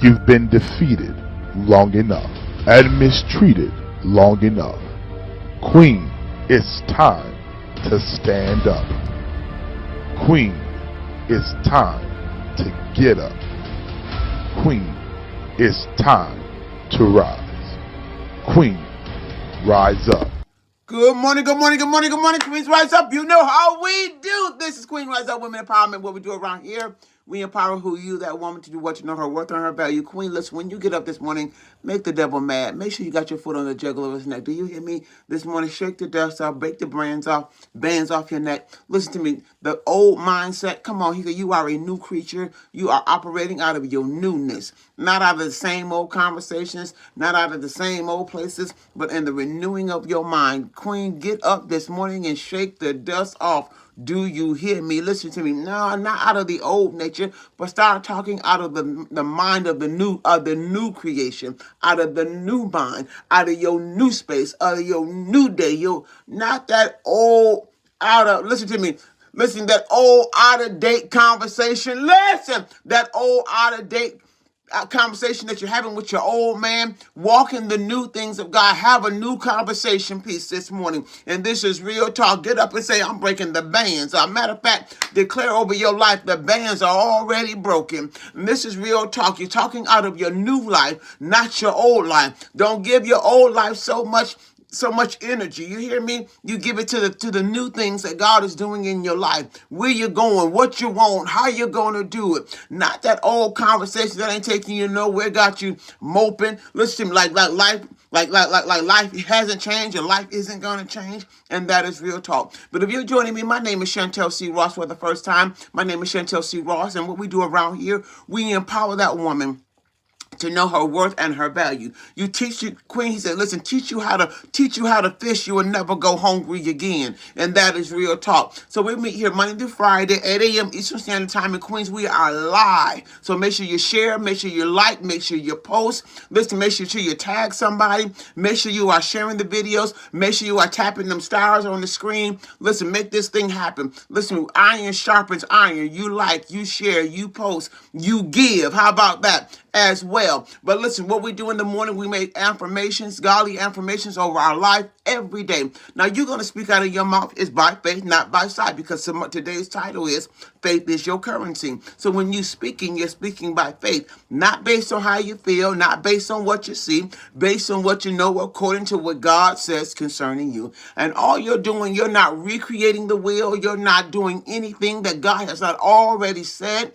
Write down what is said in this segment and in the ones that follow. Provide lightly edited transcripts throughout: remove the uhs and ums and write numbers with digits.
You've been defeated long enough and mistreated long enough. Queen, it's time to stand up. Queen, it's time to get up. Queen, it's time to rise. Queen, rise up. Good morning, good morning, good morning, good morning. Queens Rise Up. You know how we do. This is Queen Rise Up Women Empowerment. What we do around here, we empower who you, that woman, to do what you know her worth and her value. Queen, listen, when you get up this morning, make the devil mad. Make sure you got your foot on the jugular of his neck. Do you hear me? This morning, shake the dust off, break the bands off your neck. Listen to me. The old mindset, come on, you are a new creature. You are operating out of your newness. Not out of the same old conversations, not out of the same old places, but in the renewing of your mind. Queen, get up this morning and shake the dust off. Do you hear me? Listen to me. No, not out of the old nature, but start talking out of the mind of the new creation, out of the new mind, out of your new space, out of your new day. Not that old listen to me. Listen, that old out of date conversation. Listen, that old out of date conversation that you're having with your old man. Walk in the new things of God. Have a new conversation piece this morning. And this is real talk. Get up and say, I'm breaking the bands. Matter of fact, declare over your life, the bands are already broken. And this is real talk. You're talking out of your new life, not your old life. Don't give your old life so much energy. You hear me? You give it to the new things that God is doing in your life. Where you're going, what you want, how you're going to do it. Not that old conversation that ain't taking you nowhere, got you moping. Listen to me, like life hasn't changed and life isn't going to change, and that is real talk. But if you're joining me, my name is Chantel C. Ross for the first time. My name is Chantel C. Ross, and what we do around here, we empower that woman to know her worth and her value. You teach you, Queen, he said, listen, teach you how to fish, you will never go hungry again. And that is real talk. So we meet here Monday through Friday, 8 a.m. Eastern Standard Time in Queens. We are live. So make sure you share, make sure you like, make sure you post. Listen, make sure you tag somebody. Make sure you are sharing the videos. Make sure you are tapping them stars on the screen. Listen, make this thing happen. Listen, iron sharpens iron. You like, you share, you post, you give. How about that? As well. But listen, what we do in the morning, we make affirmations, godly affirmations over our life every day. Now, you're going to speak out of your mouth is by faith, not by sight, because today's title is Faith is Your Currency. So when you're speaking by faith, not based on how you feel, not based on what you see, based on what you know according to what God says concerning you. And all you're doing, you're not recreating the wheel. You're not doing anything that God has not already said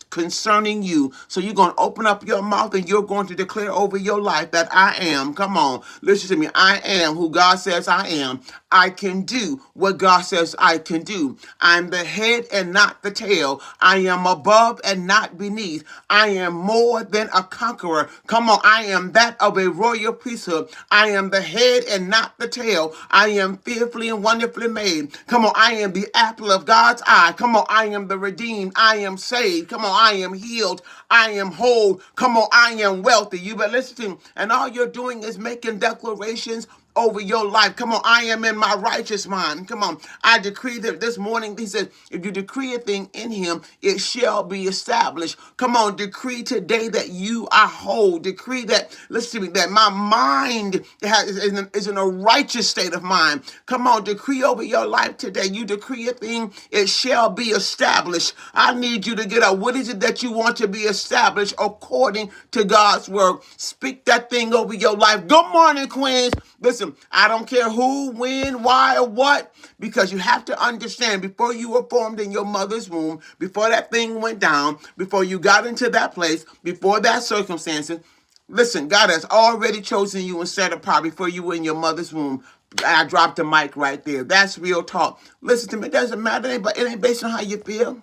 concerning you. So you're going to open up your mouth and you're going to declare over your life that I am. Come on, listen to me. I am who God says I am. I can do what God says I can do. I'm the head and not the tail. I am above and not beneath. I am more than a conqueror. Come on, I am that of a royal priesthood. I am the head and not the tail. I am fearfully and wonderfully made. Come on, I am the apple of God's eye. Come on, I am the redeemed. I am saved. Come on, I am healed. I am whole. Come on, I am wealthy. You better listen to me. And all you're doing is making declarations over your life. Come on, I am in my righteous mind. Come on, I decree that this morning, he says, if you decree a thing in him, it shall be established. Come on, decree today that you are whole. Decree that, listen to me, that my mind is in a righteous state of mind. Come on, decree over your life today. You decree a thing, it shall be established. I need you to get up. What is it that you want to be established according to God's word? Speak that thing over your life. Good morning, Queens. Listen, I don't care who, when, why, or what, because you have to understand before you were formed in your mother's womb, before that thing went down, before you got into that place, before that circumstances, listen, God has already chosen you and set apart before you were in your mother's womb. I dropped the mic right there. That's real talk. Listen to me. It doesn't matter, but it ain't based on how you feel.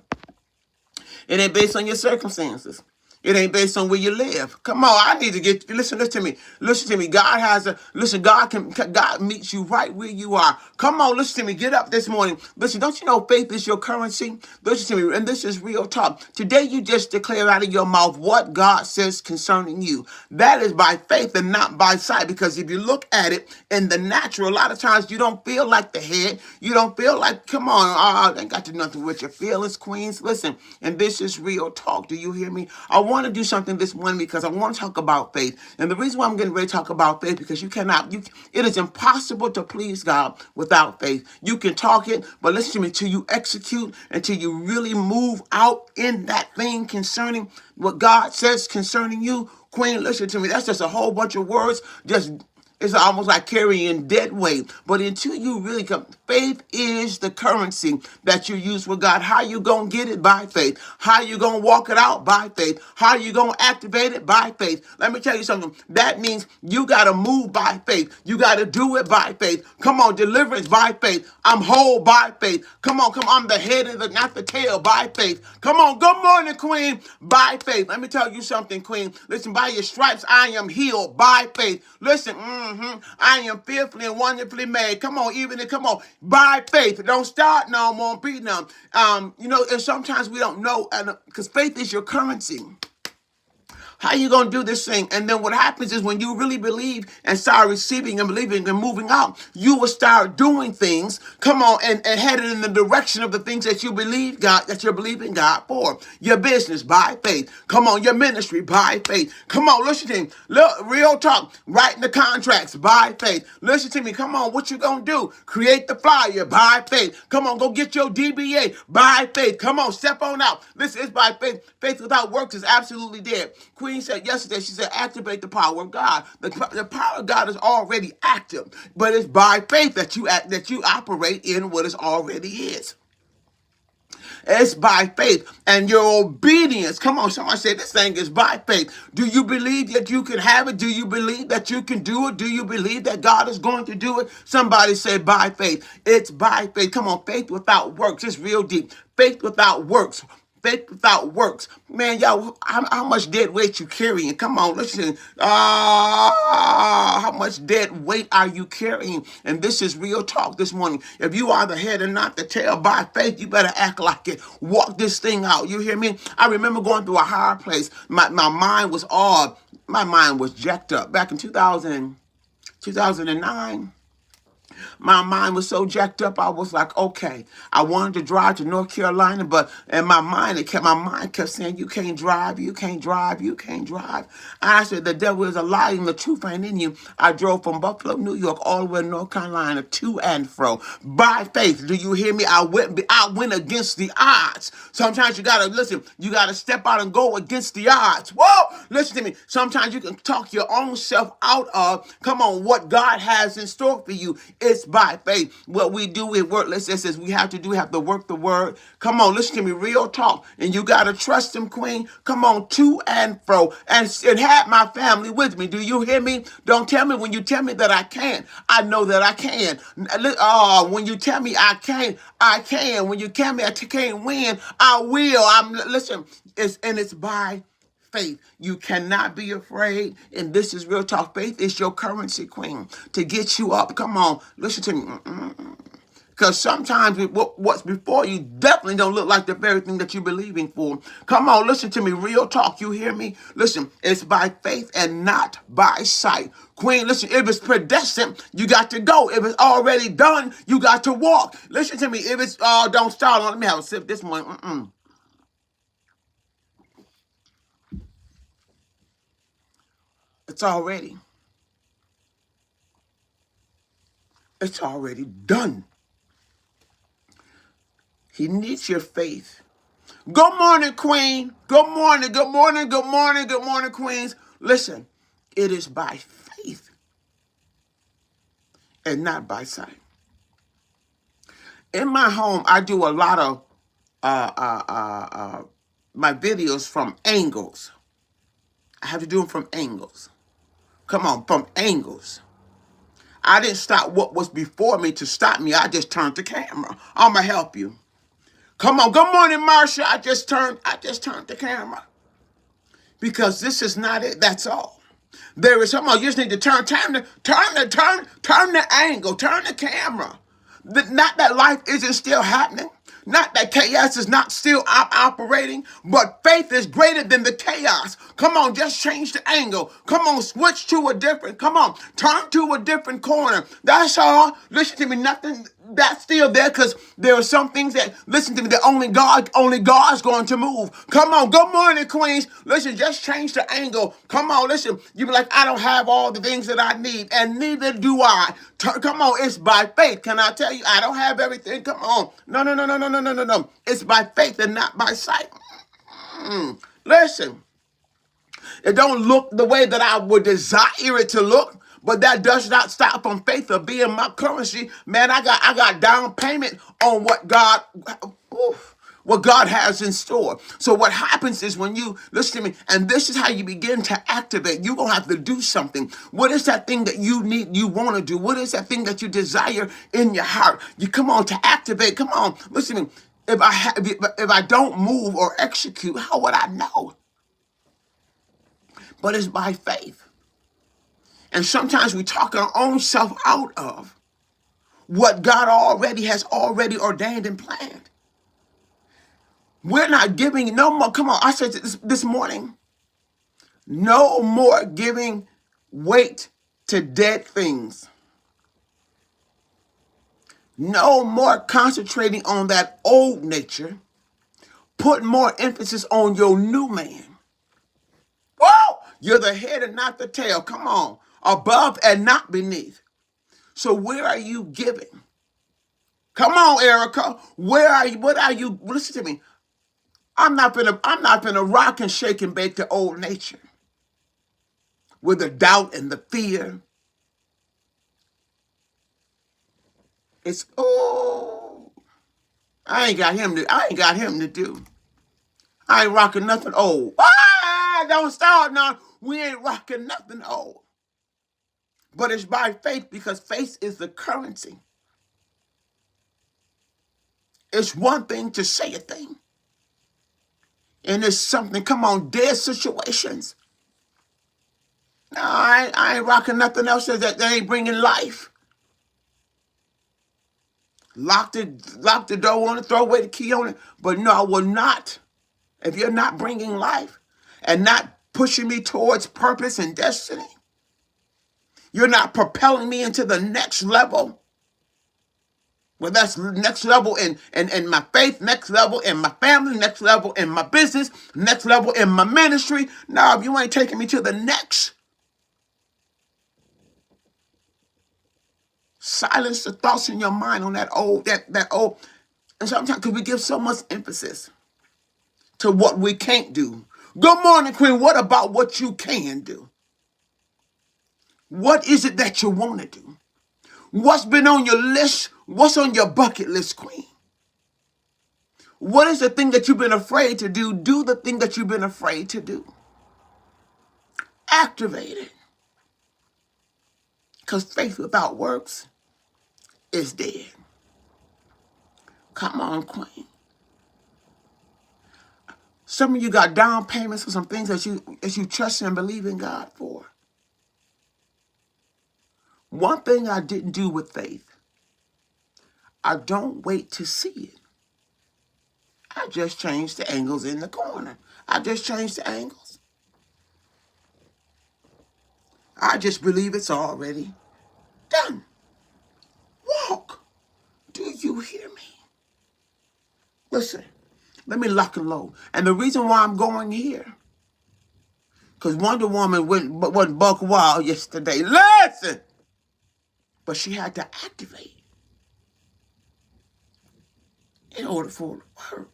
It ain't based on your circumstances. It ain't based on where you live. Come on, I need to listen to me. Listen to me. God meets you right where you are. Come on, listen to me. Get up this morning. Listen, don't you know faith is your currency? Listen to me, and this is real talk. Today you just declare out of your mouth what God says concerning you. That is by faith and not by sight, because if you look at it in the natural, a lot of times you don't feel like the head. You don't feel like, come on, ain't got to do nothing with your feelings, Queens. Listen, and this is real talk. Do you hear me? I want want to do something this morning because I want to talk about faith. And the reason why I'm getting ready to talk about faith, because it is impossible to please God without faith. You can talk it, but listen to me, until you execute, until you really move out in that thing concerning what God says concerning you, Queen, listen to me. That's just a whole bunch of words. It's almost like carrying dead weight. But until you really come, faith is the currency that you use with God. How you going to get it? By faith. How you going to walk it out? By faith. How you going to activate it? By faith. Let me tell you something. That means you got to move by faith. You got to do it by faith. Come on, deliverance by faith. I'm whole by faith. Come on, I'm the head of not the tail by faith. Come on, good morning, Queen, by faith. Let me tell you something, Queen. Listen, by your stripes I am healed by faith. Listen, I am fearfully and wonderfully made. Come on, by faith. Don't start no more, be none. And sometimes we don't know, because faith is your currency. How you going to do this thing? And then what happens is when you really believe and start receiving and believing and moving out, you will start doing things, come on, and headed in the direction of the things that you believe God, that you're believing God for. Your business by faith. Come on, your ministry by faith. Come on, listen to me. Look, real talk. Writing the contracts by faith. Listen to me. Come on, what you going to do? Create the flyer by faith. Come on, go get your DBA by faith. Come on, step on out. Listen, it's by faith. Faith without works is absolutely dead. Queen said yesterday, she said, activate the power of God. The power of God is already active, but it's by faith that you operate in what it already is. It's by faith and your obedience. Come on, somebody say this thing is by faith. Do you believe that you can have it? Do you believe that you can do it? Do you believe that God is going to do it? Somebody say by faith. It's by faith. Come on, faith without works. It's real deep. Faith without works. Faith without works. Man, y'all, how much dead weight you carrying? Come on, listen. How much dead weight are you carrying? And this is real talk this morning. If you are the head and not the tail by faith, you better act like it. Walk this thing out. You hear me? I remember going through a higher place. My mind was all, my mind was jacked up. Back in 2009. My mind was so jacked up, I was like, okay. I wanted to drive to North Carolina, but in my mind kept saying, you can't drive, you can't drive, you can't drive. And I said, the devil is a lie and the truth ain't in you. I drove from Buffalo, New York, all the way to North Carolina, to and fro. By faith, do you hear me? I went against the odds. Sometimes you gotta listen, you gotta step out and go against the odds. Whoa! Listen to me. Sometimes you can talk your own self out of, come on, what God has in store for you. It's by faith. What we do is work. It says we have to work the word. Come on, listen to me, real talk. And you got to trust him, Queen. Come on, to and fro. And have my family with me. Do you hear me? Don't tell me when you tell me that I can't. I know that I can. When you tell me I can't, I can. When you tell me I can't win, I will. Listen, it's by faith. You cannot be afraid. And this is real talk. Faith is your currency, Queen, to get you up. Come on, listen to me. Because sometimes what's before you definitely don't look like the very thing that you're believing for. Come on, listen to me. Real talk. You hear me? Listen, it's by faith and not by sight. Queen, listen, if it's predestined, you got to go. If it's already done, you got to walk. Listen to me. If it's, don't start on, let me have a sip this morning. It's already done. He needs your faith. Good morning, Queen. Good morning, good morning, good morning, good morning, Queens. Listen, it is by faith and not by sight. In my home, I do a lot of my videos from angles. I have to do them from angles. Come on, from angles. I didn't stop what was before me to stop me. I just turned the camera. I'm going to help you. Come on. Good morning, Marsha. I just turned the camera. Because this is not it. That's all. There is something. You just need to turn the angle, turn the camera. Not that life isn't still happening. Not that chaos is not still operating, but faith is greater than the chaos. Come on, just change the angle. Come on, switch to a different. Come on, turn to a different corner. That's all. Listen to me. Nothing that's still there, because there are some things that, listen to me, that only God's going to move. Come on, good morning, Queens. Listen, just change the angle. Come on, listen. You be like, I don't have all the things that I need, and neither do I. Come on, it's by faith. Can I tell you, I don't have everything. Come on. No, no, no, no, no, no, no, no, no. It's by faith and not by sight. Listen, it don't look the way that I would desire it to look, but that does not stop from faith of being my currency. Man, I got down payment on what God has in store. So what happens is, when you listen to me, and this is how you begin to activate, you're going to have to do something. What is that thing that you need, you want to do? What is that thing that you desire in your heart? You come on to activate. Come on, listen to me. If I don't move or execute, how would I know? But it's by faith. And sometimes we talk our own self out of what God has already ordained and planned. We're not giving no more. Come on, I said this morning, no more giving weight to dead things. No more concentrating on that old nature. Put more emphasis on your new man. Whoa! You're the head and not the tail. Come on. Above and not beneath. So where are you giving? Come on, Erica. Where are you? What are you? Listen to me. I'm not gonna rock and shake and bake the old nature with the doubt and the fear. It's I ain't got him to do. I ain't rocking nothing old. Don't start now. We ain't rocking nothing old. But it's by faith, because faith is the currency. It's one thing to say a thing. And it's something, come on, dead situations. No, I ain't rocking nothing else that ain't bringing life. Lock the door on it, throw away the key on it. But no, I will not. If you're not bringing life and not pushing me towards purpose and destiny, you're not propelling me into the next level. Well, that's next level in my faith, next level in my family, next level in my business, next level in my ministry. No, if you ain't taking me to the next, silence the thoughts in your mind on that old. And sometimes, because we give so much emphasis to what we can't do. Good morning, Queen. What about what you can do? What is it that you want to do? What's been on your list? What's on your bucket list, Queen? What is the thing that you've been afraid to do? Do the thing that you've been afraid to do. Activate it. Because faith without works is dead. Come on, Queen. Some of you got down payments for some things that you trust and believe in God for. One thing I didn't do with faith, I don't wait to see it. I just changed the angles in the corner. I just changed the angles. I just believe it's already done. Walk. Do you hear me? Listen, let me lock and load. And the reason why I'm going here, because Wonder Woman wasn't buck wild yesterday. Listen! But she had to activate in order for it to work.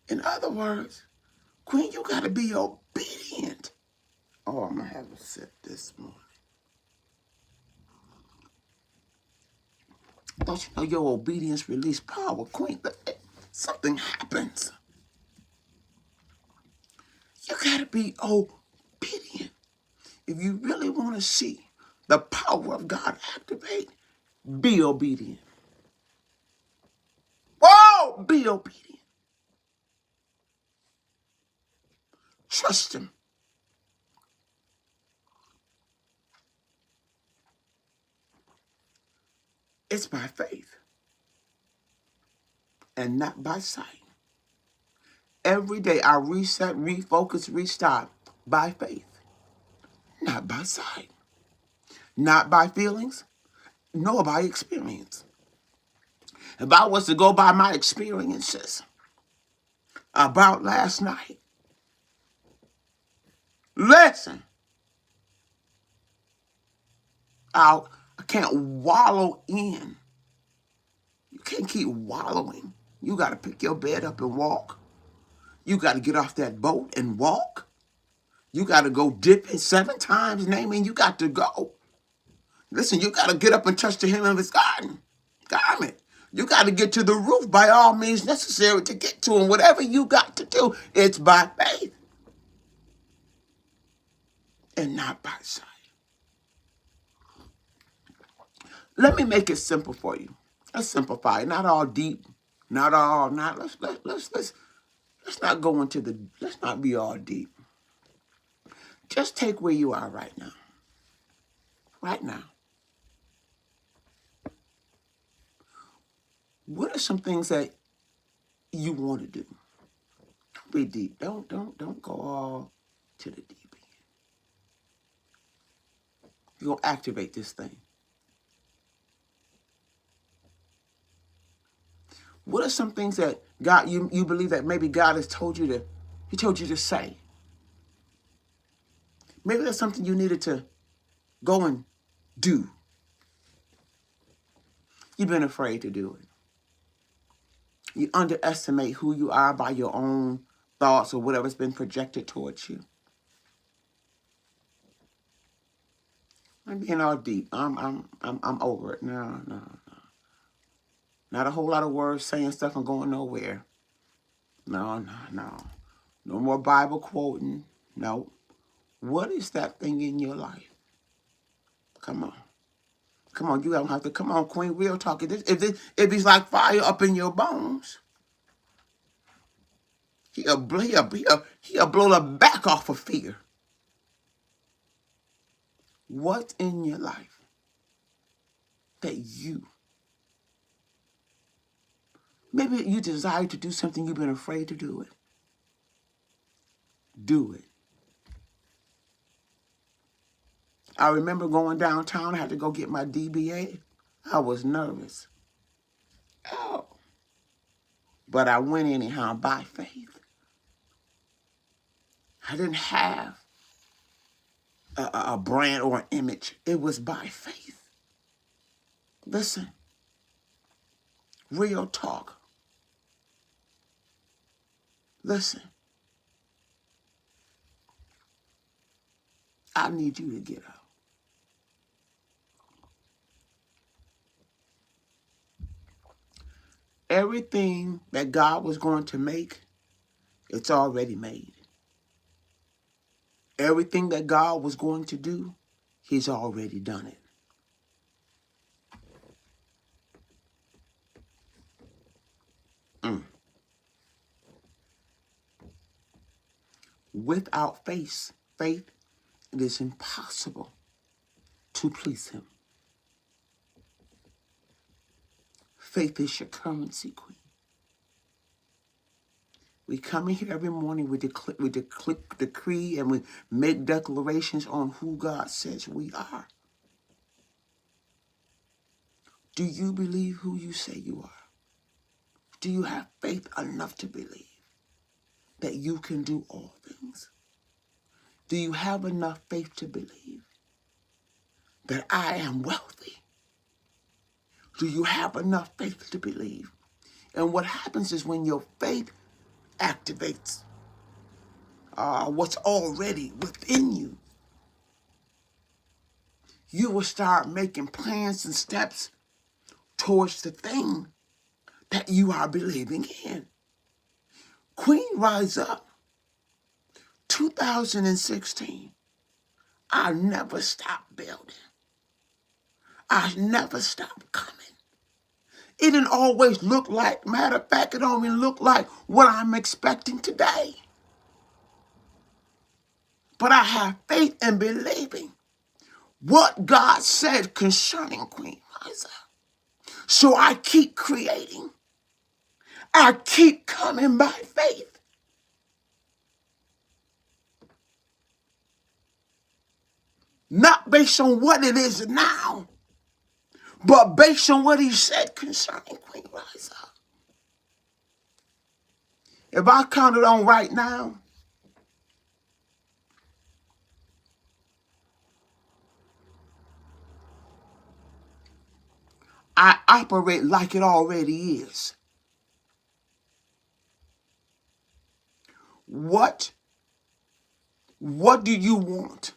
In other words, Queen, you got to be obedient. Oh, I'm going to have a sip this morning. Don't you know your obedience release power, Queen? Something happens. You got to be obedient. If you really want to see the power of God activate, be obedient. Whoa! Be obedient. Trust Him. It's by faith. and not by sight. Every day I reset, refocus, restart by faith, not by sight, not by feelings, nor by experience. If I was to go by my experiences about last night, listen, I can't wallow in. You can't keep wallowing. You got to pick your bed up and walk. You got to get off that boat and walk. You got to go dip it 7 times, naming you got to go. Listen, you got to get up and touch the hem of his garment. You got to get to the roof by all means necessary to get to him. Whatever you got to do, it's by faith and not by sight. Let me make it simple for you. Let's simplify it. Not all deep. Not all. Not let's not go into the. Let's not be all deep. Just take where you are right now. Right now. What are some things that you want to do? Don't be deep. Don't go all to the deep end. You're gonna activate this thing. What are some things that God you believe that maybe God has told you to say? Maybe that's something you needed to go and do. You've been afraid to do it. You underestimate who you are by your own thoughts or whatever's been projected towards you. I'm being all deep. I'm over it. No. Not a whole lot of words saying stuff and going nowhere. No. No more Bible quoting. No. What is that thing in your life? Come on. You don't have to. Come on, Queen. Real talk. If it's like fire up in your bones, he'll blow the back off of fear. What's in your life that maybe you desire to do something, you've been afraid to do it. Do it. I remember going downtown. I had to go get my DBA. I was nervous. Oh. But I went anyhow by faith. I didn't have a brand or an image. It was by faith. Listen. Real talk. Listen. I need you to get up. Everything that God was going to make, it's already made. Everything that God was going to do, he's already done it. Without faith, it is impossible to please him. Faith is your currency, Queen. We come in here every morning, we decree, and we make declarations on who God says we are. Do you believe who you say you are? Do you have faith enough to believe that you can do all things? Do you have enough faith to believe that I am wealthy? Do you have enough faith to believe? And what happens is when your faith activates what's already within you, you will start making plans and steps towards the thing that you are believing in. Queen Rise Up, 2016, I never stopped building. I never stopped coming. It didn't always look like, matter of fact, it don't even look like what I'm expecting today. But I have faith in believing what God said concerning Queen Rise Up. So I keep creating. I keep coming by faith. Not based on what it is now, but based on what he said concerning Queen Rise Up. If I count it on right now, I operate like it already is. What do you want?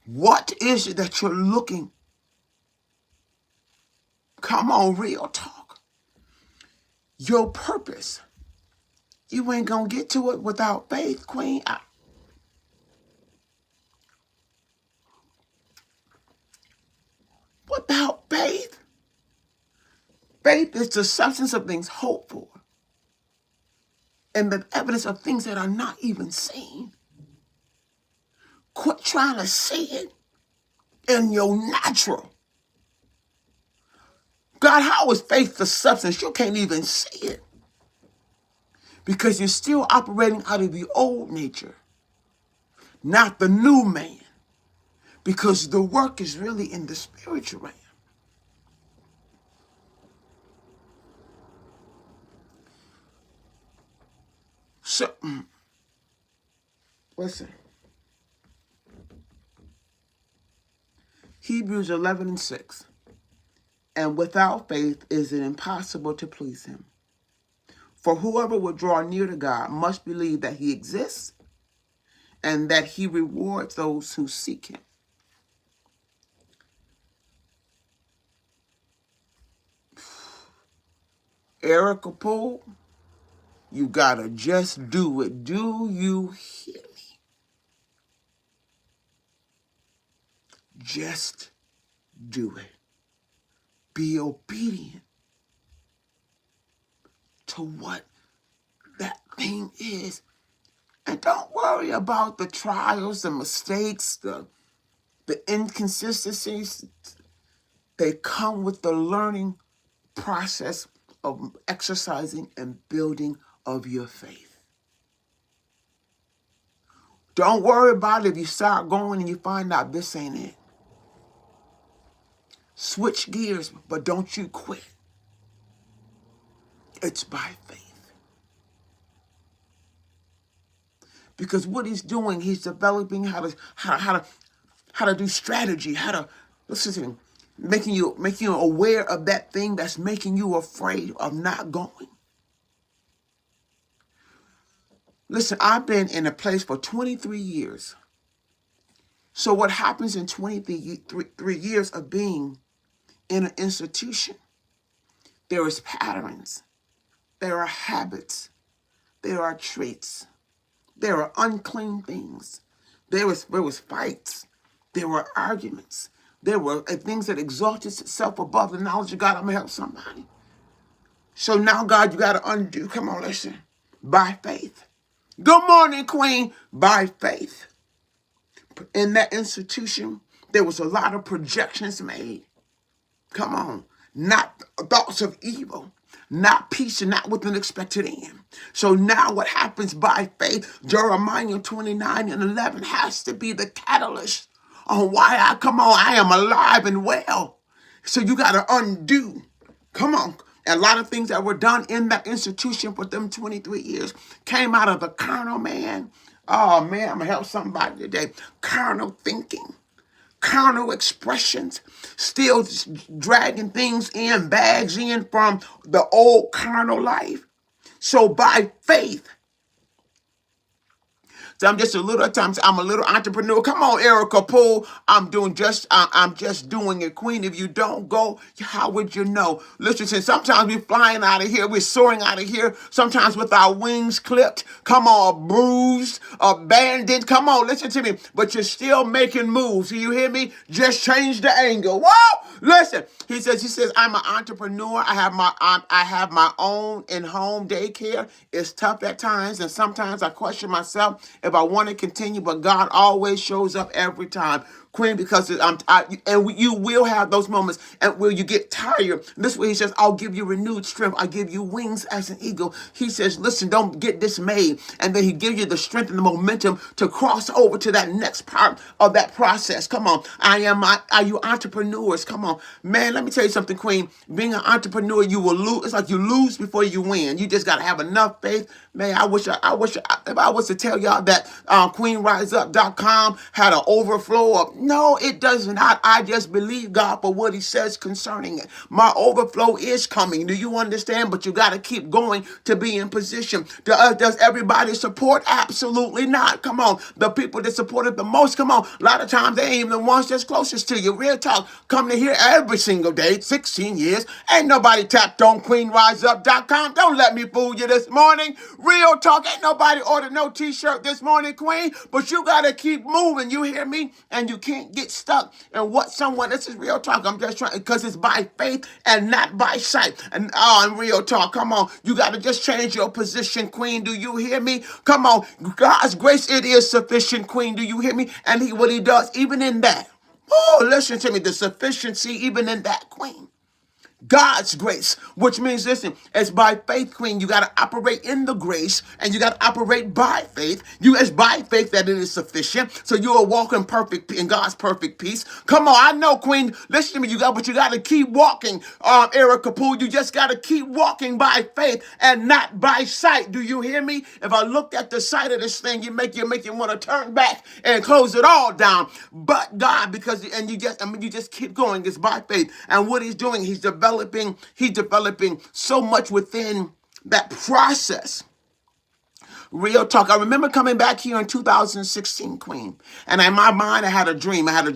What is it that you're looking? Come on, real talk. Your purpose. You ain't gonna get to it without faith, Queen. Without faith. Faith is the substance of things hoped for and the evidence of things that are not even seen. Quit trying to see it in your natural. God, how is faith the substance? You can't even see it because you're still operating out of the old nature, not the new man, because the work is really in the spiritual realm. So, listen. Hebrews 11:6. And without faith is it impossible to please him. For whoever will draw near to God must believe that he exists and that he rewards those who seek him. Erica Poole, you gotta just do it. Do you hear me? Just do it. Be obedient to what that thing is. And don't worry about the trials, the mistakes, the inconsistencies. They come with the learning process of exercising and building of your faith. Don't worry about it if you start going and you find out this ain't it. Switch gears, but don't you quit. It's by faith. Because what he's doing, he's developing how to do strategy, how to listen, making you aware of that thing that's making you afraid of not going. Listen, I've been in a place for 23 years. So what happens in 23 years of being in an institution? There is patterns, there are habits, there are traits. There are unclean things. There was fights. There were arguments. There were things that exalted itself above the knowledge of God. I'm going to help somebody. So now, God, you got to undo. Come on, listen. By faith. Good morning, Queen. By faith. In that institution, there was a lot of projections made. Come on. Not thoughts of evil. Not peace and not with an expected end. So now what happens by faith, Jeremiah 29:11 has to be the catalyst on why I am alive and well. So you got to undo. Come on. A lot of things that were done in that institution for them 23 years came out of the carnal man. Oh man, I'm going to help somebody today. Carnal thinking. Carnal expressions, still dragging things in, bags in from the old carnal life. So by faith, so I'm just a little entrepreneur. Come on, Erica Poole. I'm just doing it, Queen. If you don't go, how would you know? Listen, sometimes we're flying out of here, we're soaring out of here, sometimes with our wings clipped, come on, bruised, abandoned. Come on, listen to me. But you're still making moves. Do you hear me? Just change the angle. Whoa! Listen, he says, I'm an entrepreneur. I have my own in-home daycare. It's tough at times, and sometimes I question myself if I want to continue, but God always shows up every time. Queen, because you will have those moments, and will you get tired? This way he says, I'll give you renewed strength. I give you wings as an eagle. He says, listen, don't get dismayed. And then he gives you the strength and the momentum to cross over to that next part of that process. Come on. Are you entrepreneurs? Come on. Man, let me tell you something, Queen. Being an entrepreneur, you will lose. It's like you lose before you win. You just got to have enough faith. Man, if I was to tell y'all that QueenRiseUp.com had an overflow of, no, it does not. I just believe God for what he says concerning it. My overflow is coming. Do you understand? But you got to keep going to be in position. Does everybody support? Absolutely not. Come on. The people that support it the most, come on. A lot of times they ain't even the ones that's closest to you. Real talk. Come to here every single day, 16 years. Ain't nobody tapped on QueenRiseUp.com. Don't let me fool you this morning. Real talk. Ain't nobody ordered no t-shirt this morning, Queen. But you got to keep moving. You hear me? And you can't get stuck in what someone, this is real talk. I'm just trying, because it's by faith and not by sight. And real talk. Come on. You got to just change your position, Queen. Do you hear me? Come on. God's grace, it is sufficient, Queen. Do you hear me? And what he does, even in that. Oh, listen to me. The sufficiency, even in that, Queen. God's grace, which means, listen, it's by faith, Queen. You got to operate in the grace, and you got to operate by faith. It's by faith that it is sufficient. So you are walking perfect in God's perfect peace. Come on, I know, Queen. Listen to me, but you got to keep walking, Erica Poole. You just got to keep walking by faith and not by sight. Do you hear me? If I looked at the sight of this thing, you make you want to turn back and close it all down. But God, you just keep going. It's by faith, and what he's doing, he's developing so much within that process. Real talk. I remember coming back here in 2016, Queen. And in my mind, I had a dream. I had a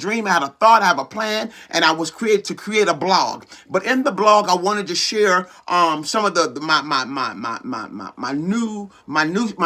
thought, I have a plan, and I was created to create a blog. But in the blog, I wanted to share some of my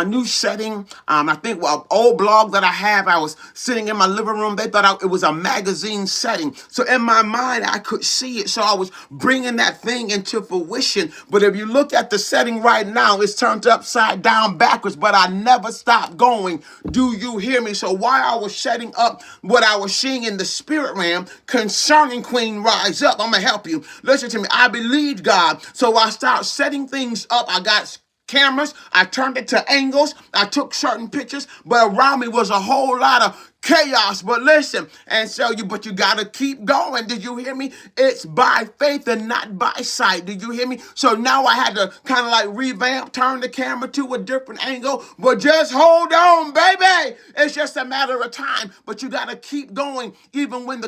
new setting. I think old blog that I have. I was sitting in my living room. They thought it was a magazine setting. So in my mind, I could see it. So I was bringing that thing into fruition. But if you look at the setting right now, it's turned upside down, backwards. But I never stopped going. Do you hear me? So while I was setting up what I was seeing in the spirit realm concerning Queen Rise Up, I'm going to help you. Listen to me. I believed God. So I started setting things up. I got cameras. I turned it to angles. I took certain pictures, but around me was a whole lot of chaos. But listen, but you got to keep going. Did you hear me? It's by faith and not by sight. Did you hear me? So now I had to kind of like revamp, turn the camera to a different angle, but just hold on, baby. It's just a matter of time, but you got to keep going. Even when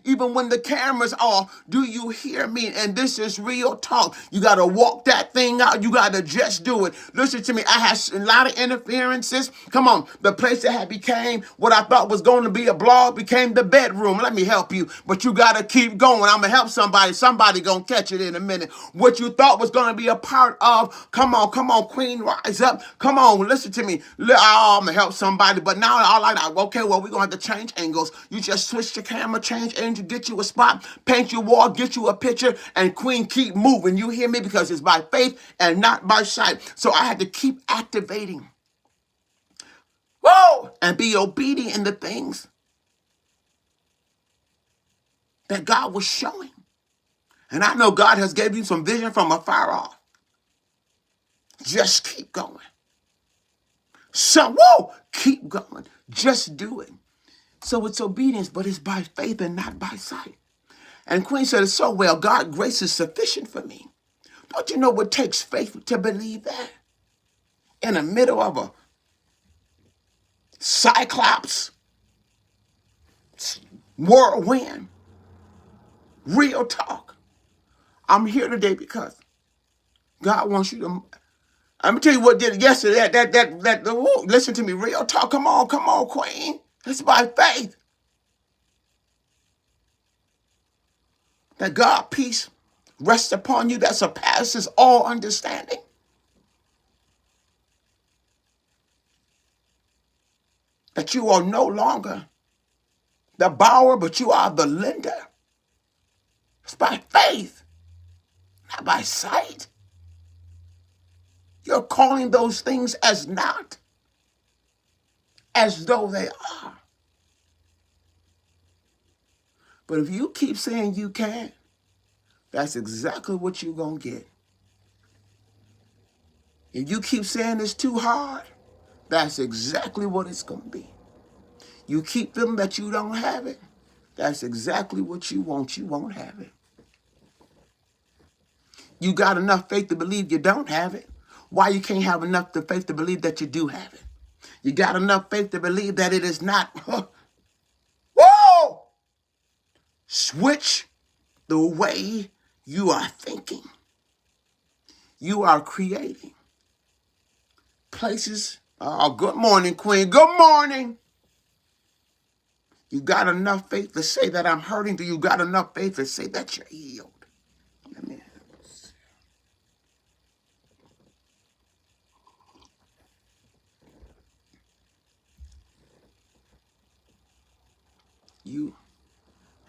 even when the camera's off. Do you hear me? And this is real talk. You got to walk that thing out. You got to just do it. Listen to me. I had a lot of interferences. Come on. The place that had became what I thought was going to be a blog became the bedroom. Let me help you. But you got to keep going. I'm going to help somebody. Somebody going to catch it in a minute. What you thought was going to be a part of, come on, Queen Rise Up. Come on, listen to me. I'm going to help somebody. But now all like, okay, well, we're going to have to change angles. You just switch the camera, change angel, get you a spot, paint your wall, get you a picture, and Queen, keep moving. You hear me? Because it's by faith and not by sight. So I had to keep activating. Whoa! And be obedient in the things that God was showing. And I know God has given you some vision from afar off. Just keep going. So, keep going. Just do it. So it's obedience, but it's by faith and not by sight. And Queen said it so well, God's grace is sufficient for me. Don't you know what takes faith to believe that? In the middle of a cyclops whirlwind. Real talk. I'm here today because God wants you to. I'm gonna tell you what did it yesterday. Listen to me. Real talk. Come on, Queen. It's by faith that God peace rests upon you that surpasses all understanding. That you are no longer the borrower, but you are the lender. It's by faith, not by sight. You're calling those things as not, as though they are. But if you keep saying you can't, that's exactly what you're going to get. If you keep saying it's too hard, that's exactly what it's going to be. You keep feeling that you don't have it, that's exactly what you want. You won't have it. You got enough faith to believe you don't have it. Why you can't have enough faith to believe that you do have it? You got enough faith to believe that it is not. Whoa! Switch the way you are thinking. You are creating places. Oh, good morning, Queen. Good morning. You got enough faith to say that I'm hurting? Do you got enough faith to say that you're healed? Let me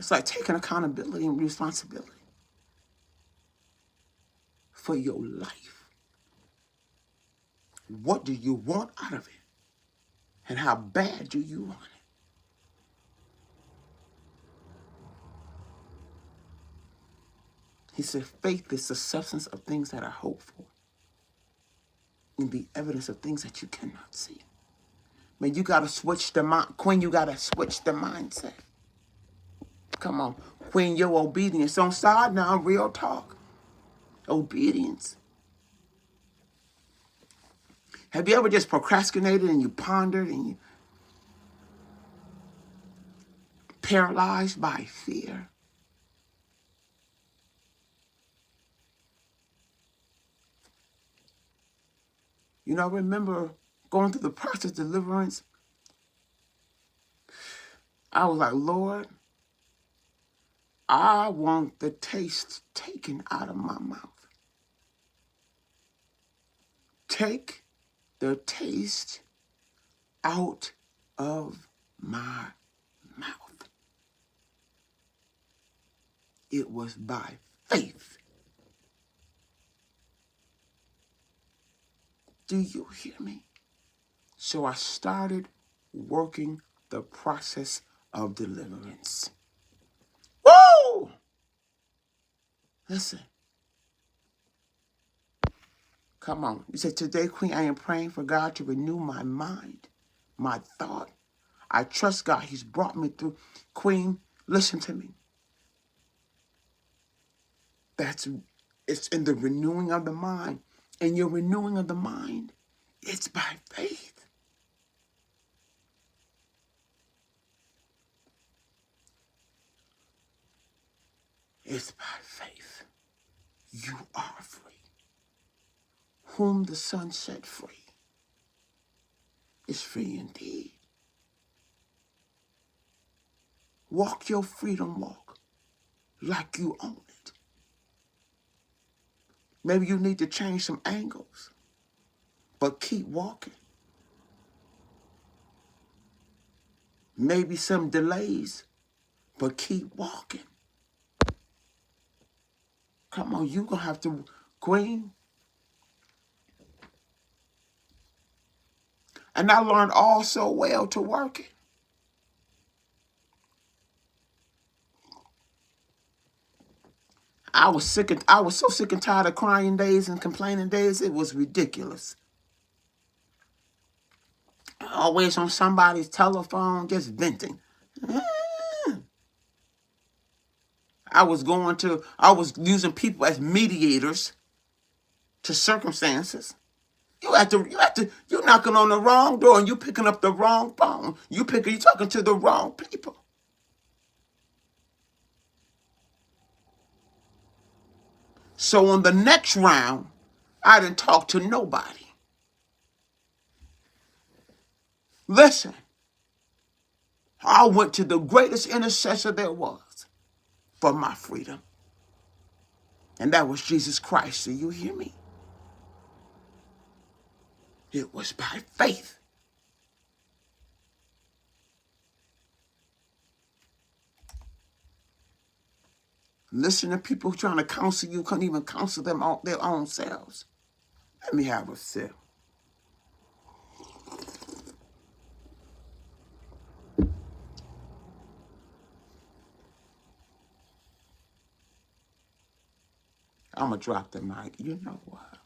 it's like taking accountability and responsibility for your life. What do you want out of it? And how bad do you want it? He said, faith is the substance of things that are hoped for and the evidence of things that you cannot see. Man, you got to switch the mind. Queen, you got to switch the mindset. Come on. Queen, your obedience. Don't start now. Real talk. Obedience. Have you ever just procrastinated and you pondered and you paralyzed by fear? You know, I remember going through the process of deliverance. I was like, Lord, I want the taste taken out of my mouth. Take the taste out of my mouth. It was by faith. Do you hear me? So I started working the process of deliverance. Woo! Listen. Come on. You said, today, Queen, I am praying for God to renew my mind, my thought. I trust God. He's brought me through. Queen, listen to me. It's in the renewing of the mind. And your renewing of the mind, it's by faith. It's by faith. You are free. Whom the Son set free is free indeed. Walk your freedom walk like you own it. Maybe you need to change some angles, but keep walking. Maybe some delays, but keep walking. Come on, you're going to have to, Queen. And I learned all so well to work it. I was so sick and tired of crying days and complaining days. It was ridiculous. Always on somebody's telephone, just venting. I was using people as mediators to circumstances. You're knocking on the wrong door and you picking up the wrong phone. You're talking to the wrong people. So on the next round, I didn't talk to nobody. Listen, I went to the greatest intercessor there was for my freedom. And that was Jesus Christ. Do you hear me? It was by faith. Listen to people trying to counsel you, couldn't even counsel them their own selves. Let me have a sip. I'm going to drop the mic. You know what?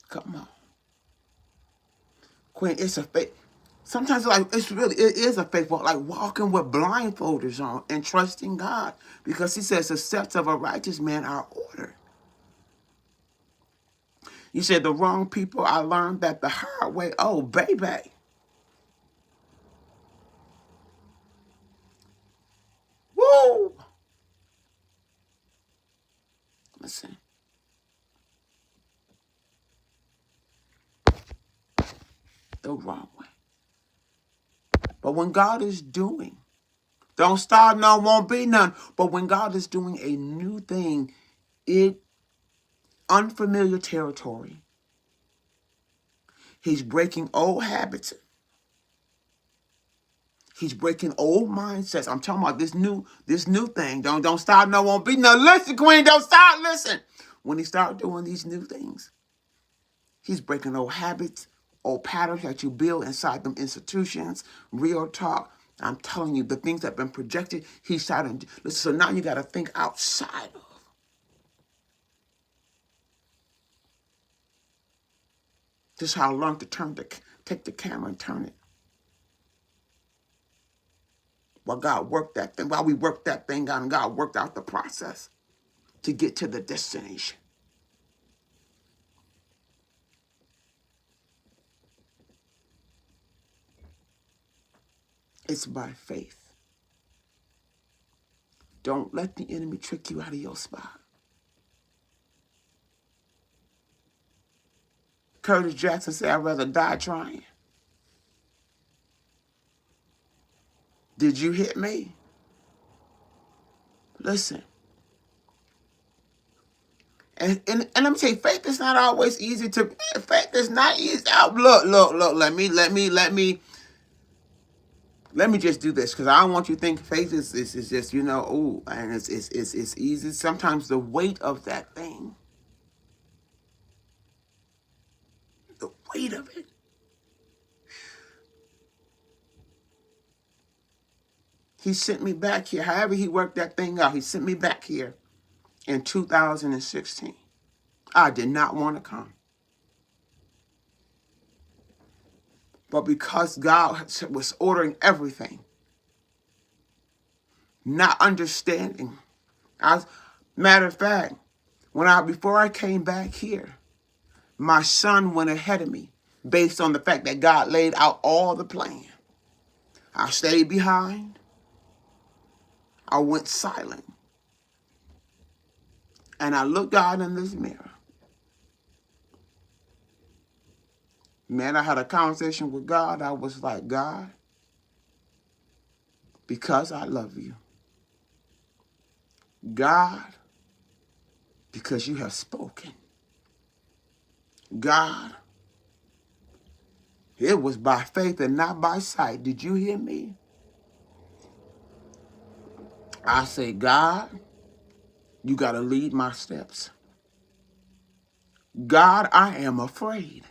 Come on. Queen, it's a faith. Sometimes like it is a faith walk, like walking with blindfolders on and trusting God. Because he says the steps of a righteous man are ordered. You said the wrong people, I learned that the hard way. Oh, baby. Woo! Listen. The wrong way. But when God is doing, don't start, no, won't be none. But when God is doing a new thing, it unfamiliar territory. He's breaking old habits. He's breaking old mindsets. I'm talking about this new thing. Don't start, no, won't be none. Listen, Queen, don't start, listen. When he start doing these new things, he's breaking old habits, old patterns that you build inside them institutions. Real talk. I'm telling you, the things that have been projected, he's starting to listen. So now you got to think outside of. This is how I learned to take the camera and turn it. While God worked that thing, while we worked that thing out, and God worked out the process to get to the destination. It's by faith. Don't let the enemy trick you out of your spot. Curtis Jackson said, I'd rather die trying. Did you hit me? Listen. And let me tell you, faith is not always easy to. Faith is not easy. Look. Let me just do this, because I don't want you to think faith is just, ooh, and it's easy. Sometimes the weight of that thing, the weight of it. He sent me back here. However he worked that thing out, he sent me back here in 2016. I did not want to come. But because God was ordering everything, not understanding. Matter of fact, before I came back here, my son went ahead of me based on the fact that God laid out all the plan. I stayed behind. I went silent. And I looked God in this mirror. Man, I had a conversation with God. I was like, God, because I love you. God, because you have spoken. God, it was by faith and not by sight. Did you hear me? I say, God, you got to lead my steps. God, I am afraid.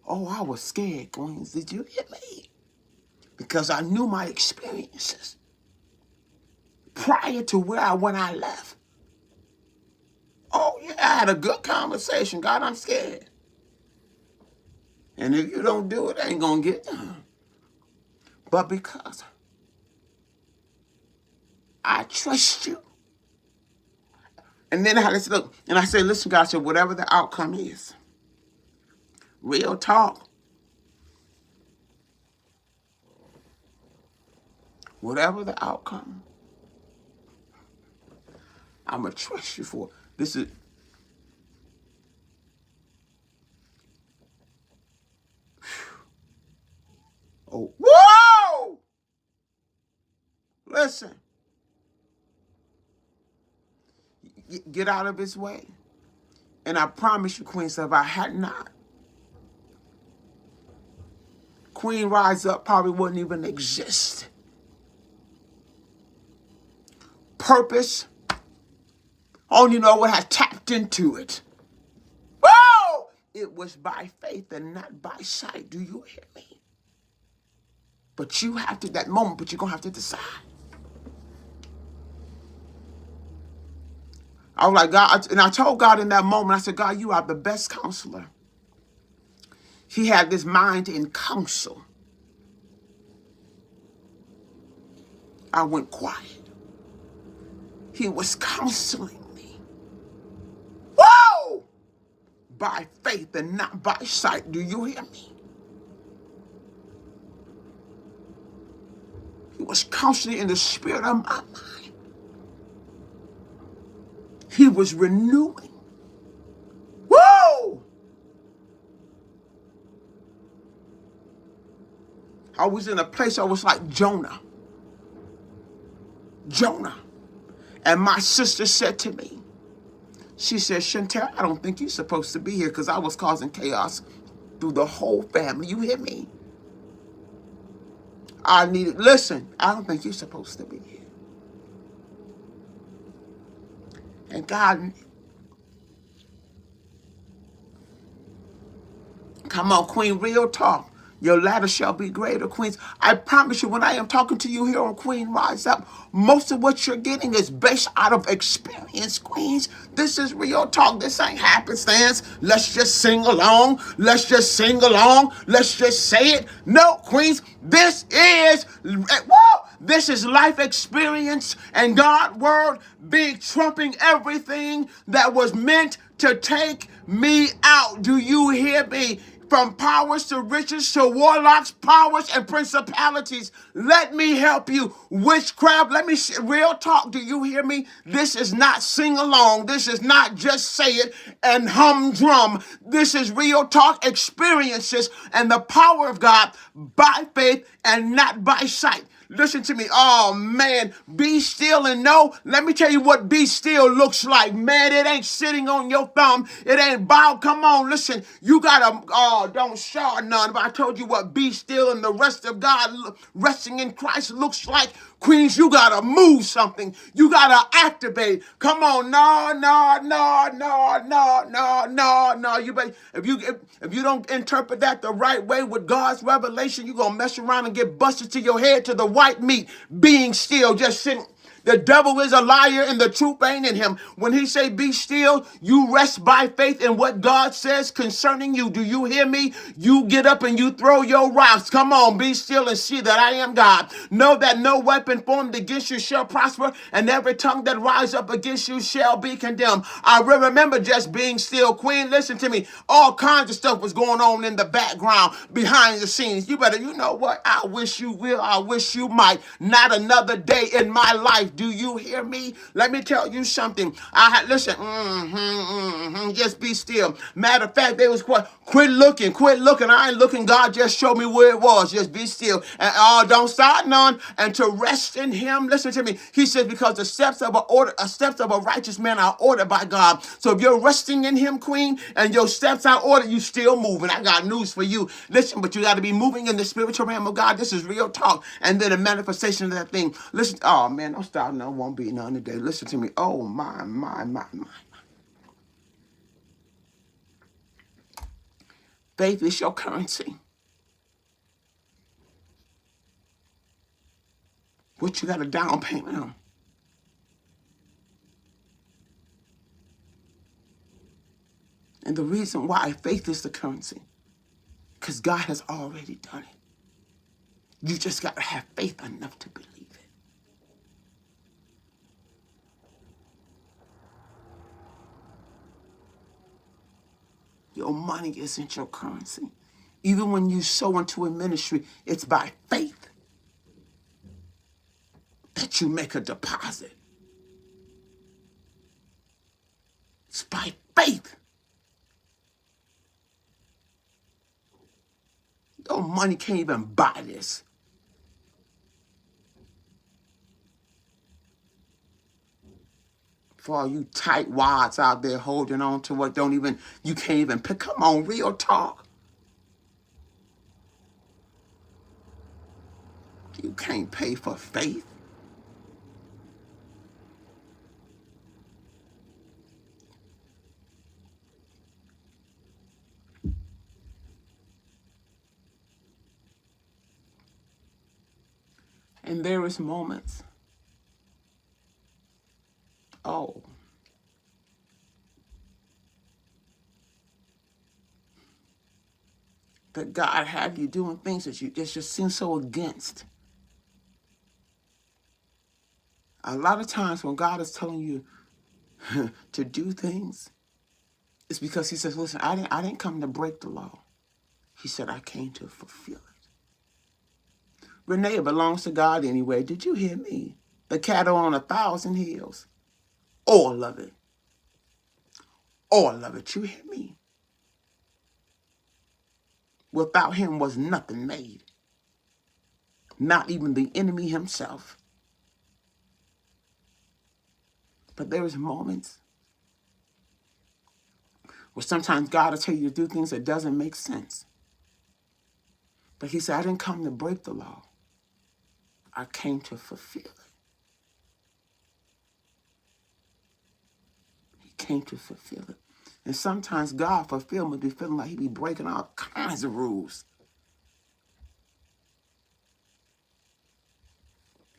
Oh, I was scared, Queens. Did you hear me? Because I knew my experiences prior to when I left. Oh, yeah, I had a good conversation. God, I'm scared. And if you don't do it, it ain't going to get done. But because I trust you. And then I had to look, and I said, listen, God, said, whatever the outcome is, real talk, whatever the outcome, I'm going to trust you for. This is, oh, whoa! Listen. Get out of his way. And I promise you, Queen, if I had not, Queen Rise Up probably wouldn't even exist. Purpose, only know what I tapped into it. Whoa! It was by faith and not by sight. Do you hear me? But you have to, that moment, but you're going to have to decide. I was like, God, and I told God in that moment, I said, God, you are the best counselor. He had this mind in counsel. I went quiet. He was counseling me. Whoa! By faith and not by sight. Do you hear me? He was counseling in the spirit of my mind. He was renewing. Whoa! I was in a place I was like Jonah. Jonah. And my sister said to me, she said, Chantel, I don't think you're supposed to be here, because I was causing chaos through the whole family. You hear me? Listen, I don't think you're supposed to be here. And God, come on, Queen, real talk. Your ladder shall be greater, Queens. I promise you, when I am talking to you here on Queen Rise Up, most of what you're getting is based out of experience, Queens. This is real talk. This ain't happenstance. Let's just sing along. Let's just sing along. Let's just say it. No, Queens, this is, whoa, this is life experience and God's word being trumping everything that was meant to take me out. Do you hear me? From powers to riches to warlocks, powers and principalities. Let me help you. Witchcraft, real talk. Do you hear me? This is not sing along. This is not just say it and humdrum. This is real talk experiences and the power of God by faith and not by sight. Listen to me. Oh, man. Be still and know. Let me tell you what be still looks like. Man, it ain't sitting on your thumb. It ain't bowed. Come on, listen. You got to, don't show none. But I told you what be still and the rest of God resting in Christ looks like. Queens, you got to move something. You got to activate. Come on. No. You better, if you don't interpret that the right way with God's revelation, you're going to mess around and get busted to your head to the white meat, being still, just sitting. The devil is a liar and the truth ain't in him. When he say be still, you rest by faith in what God says concerning you. Do you hear me? You get up and you throw your rocks. Come on, be still and see that I am God. Know that no weapon formed against you shall prosper, and every tongue that rise up against you shall be condemned. I remember just being still. Queen, listen to me. All kinds of stuff was going on in the background, behind the scenes. You better, you know what? I wish you will. I wish you might. Not another day in my life. Do you hear me? Let me tell you something. Listen, just be still. Matter of fact, they was quit looking. I ain't looking. God just showed me where it was. Just be still. And don't start none. And to rest in him. Listen to me. He says, because the steps of a righteous man are ordered by God. So if you're resting in him, Queen, and your steps are ordered, you still moving. I got news for you. Listen, but you got to be moving in the spiritual realm of God. This is real talk. And then a manifestation of that thing. Listen, oh man, don't start. No, won't be none today. Listen to me. Oh my. Faith is your currency. What you got a down payment on? And the reason why faith is the currency, because God has already done it. You just got to have faith enough to believe it. Your money isn't your currency. Even when you sow into a ministry, it's by faith that you make a deposit. It's by faith. Your money can't even buy this. For all you tight wads out there holding on to what you can't even pick. Come on, real talk. You can't pay for faith. And there is moments, oh, that God have you doing things that you just seem so against. A lot of times when God is telling you to do things, it's because he says, listen, I didn't come to break the law. He said, I came to fulfill it. Renee, it belongs to God anyway. Did you hear me? The cattle on 1,000 hills. All of it. All of it. You hear me? Without him was nothing made. Not even the enemy himself. But there is moments where sometimes God will tell you to do things that doesn't make sense. But he said, I didn't come to break the law. I came to fulfill it. He came to fulfill it. And sometimes God fulfillment be feeling like he be breaking all kinds of rules.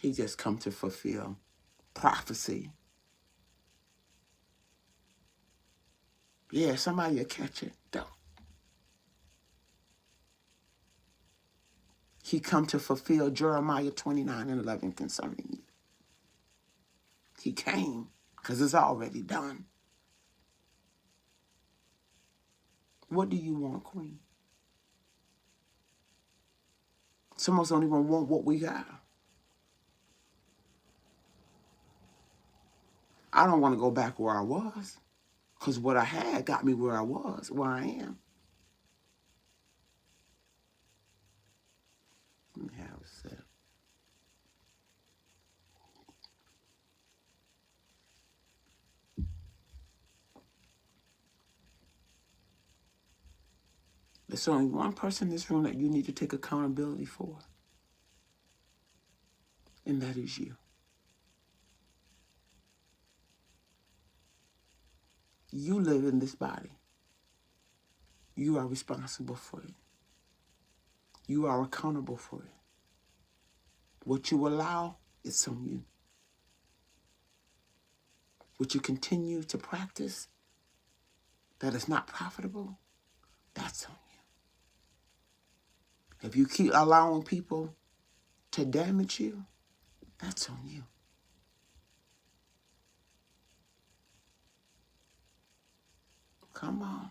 He just come to fulfill prophecy. Yeah, somebody will catch it. Don't. He come to fulfill Jeremiah 29:11 concerning you. He came because it's already done. What do you want, Queen? Some of us don't even want what we got. I don't want to go back where I was because what I had got me where I was, where I am. Let me have a sip. There's only one person in this room that you need to take accountability for, and that is you. You live in this body. You are responsible for it. You are accountable for it. What you allow, it's on you. What you continue to practice that is not profitable, that's on you. If you keep allowing people to damage you, that's on you. Come on.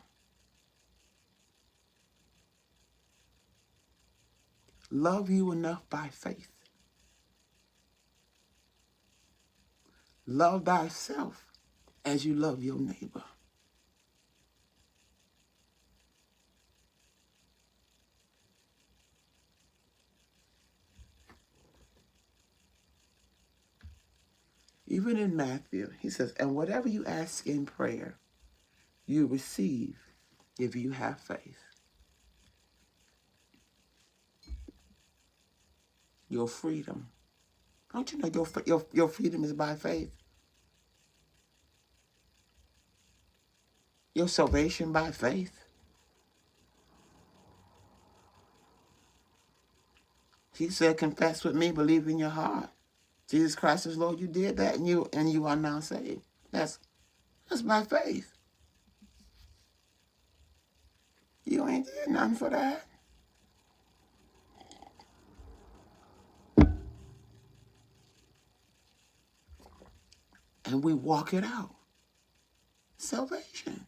Love you enough by faith. Love thyself as you love your neighbor. Even in Matthew, he says, and whatever you ask in prayer, you receive if you have faith. Your freedom. Don't you know your freedom is by faith? Your salvation by faith. He said, confess with me, believe in your heart. Jesus Christ is Lord. You did that, and you are now saved. That's by faith. You ain't did nothing for that. And we walk it out. Salvation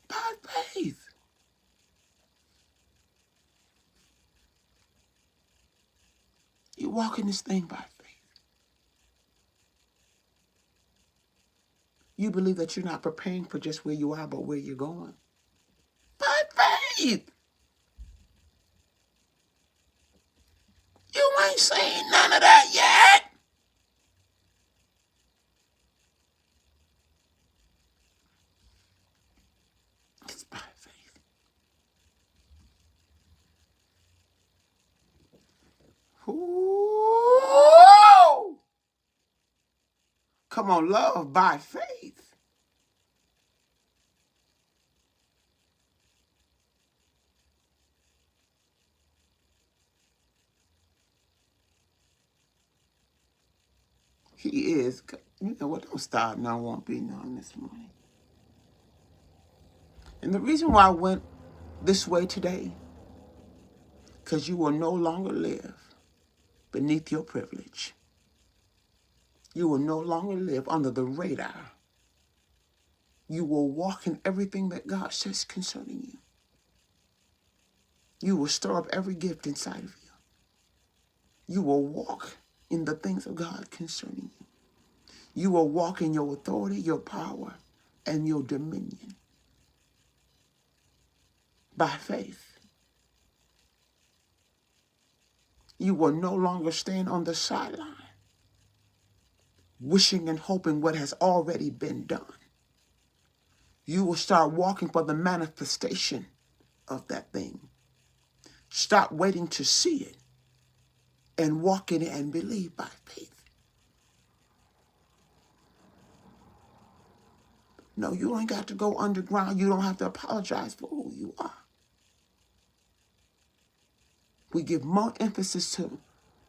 by faith. You walk in this thing by faith. You believe that you're not preparing for just where you are, but where you're going. By faith. You ain't seen none of that yet. It's by faith. Ooh. Come on, love by faith. He is. You know what? Don't stop. No, won't be none this morning. And the reason why I went this way today, because you will no longer live beneath your privilege. You will no longer live under the radar. You will walk in everything that God says concerning you. You will stir up every gift inside of you. You will walk in the things of God concerning you. You will walk in your authority, your power, and your dominion by faith. You will no longer stand on the sideline, wishing and hoping what has already been done. You will start walking for the manifestation of that thing. Stop waiting to see it and walk in it and believe by faith. No, you ain't got to go underground. You don't have to apologize for who you are. We give more emphasis to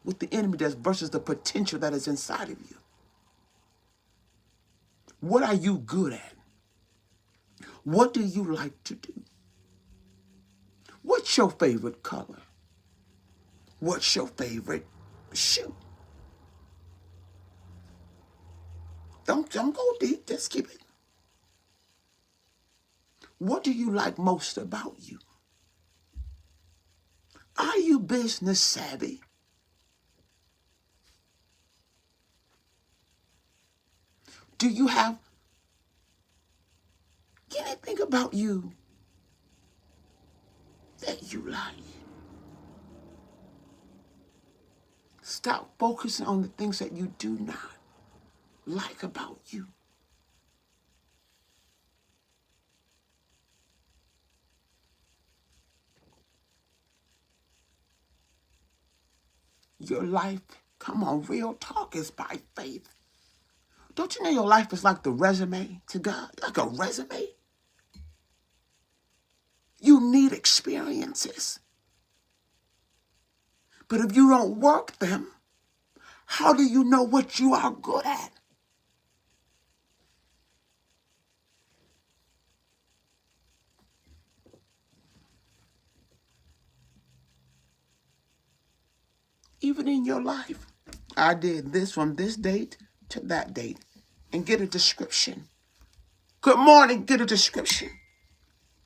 what the enemy does versus the potential that is inside of you. What are you good at? What do you like to do? What's your favorite color? What's your favorite shoe? Don't go deep. Just keep it. What do you like most about you? Are you business savvy? Do you have anything about you that you like? Stop focusing on the things that you do not like about you. Your life, come on, real talk is by faith. Don't you know your life is like the resume to God? Like a resume? You need experiences. But if you don't work them, how do you know what you are good at? Even in your life, I did this from this date to that date and get a description. Good morning, get a description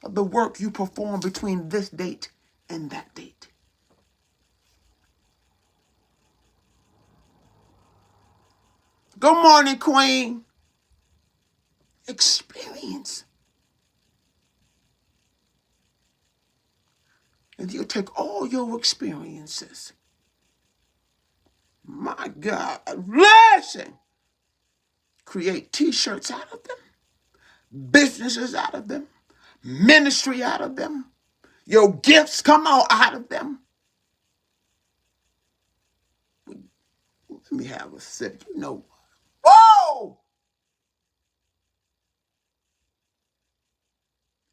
of the work you perform between this date and that date. Good morning, Queen. Experience. And you take all your experiences. My God, listen. Create t-shirts out of them, businesses out of them, ministry out of them. Your gifts come out of them. Let me have a sip. You know, whoa!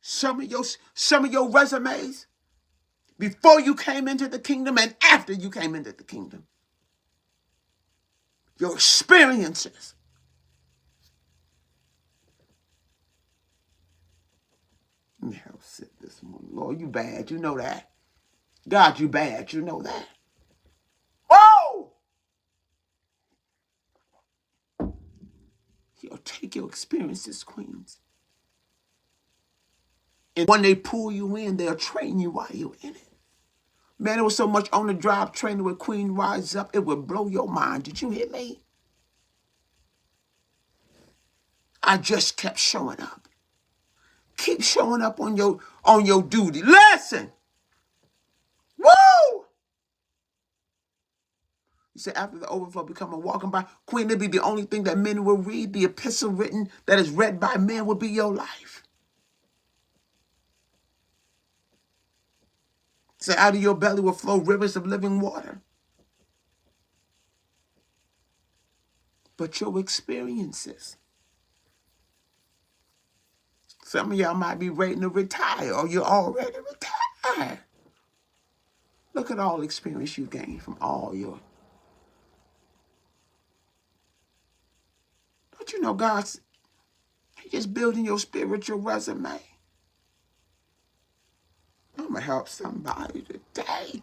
Some of your resumes before you came into the kingdom and after you came into the kingdom. Your experiences. Let me have a sip this morning. Lord, you bad. You know that. God, you bad. You know that. Whoa! You'll take your experiences, queens. And when they pull you in, they'll train you while you're in it. Man, there was so much on the job training with Queen Rise Up, it would blow your mind. Did you hear me? I just kept showing up. Keep showing up on your duty. Listen. Woo! You said after the overflow become a walking by. Queen, it'd be the only thing that men will read. The epistle written that is read by men will be your life. So out of your belly will flow rivers of living water. But your experiences. Some of y'all might be ready to retire or you're already retired. Look at all the experience you gained from all your know, God's He just building your spiritual resume. I'm going to help somebody today.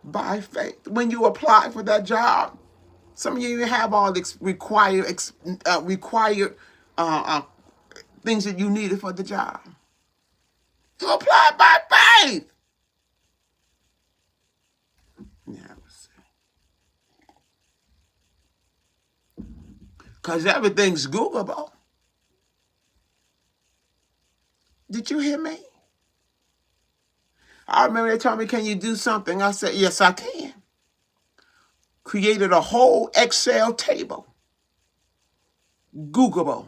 By faith. When you apply for that job, some of you even have all the required things that you needed for the job. You apply by faith. Yeah, because everything's Googleable. Did you hear me? I remember they told me, can you do something? I said, yes, I can. Created a whole Excel table. Googleable.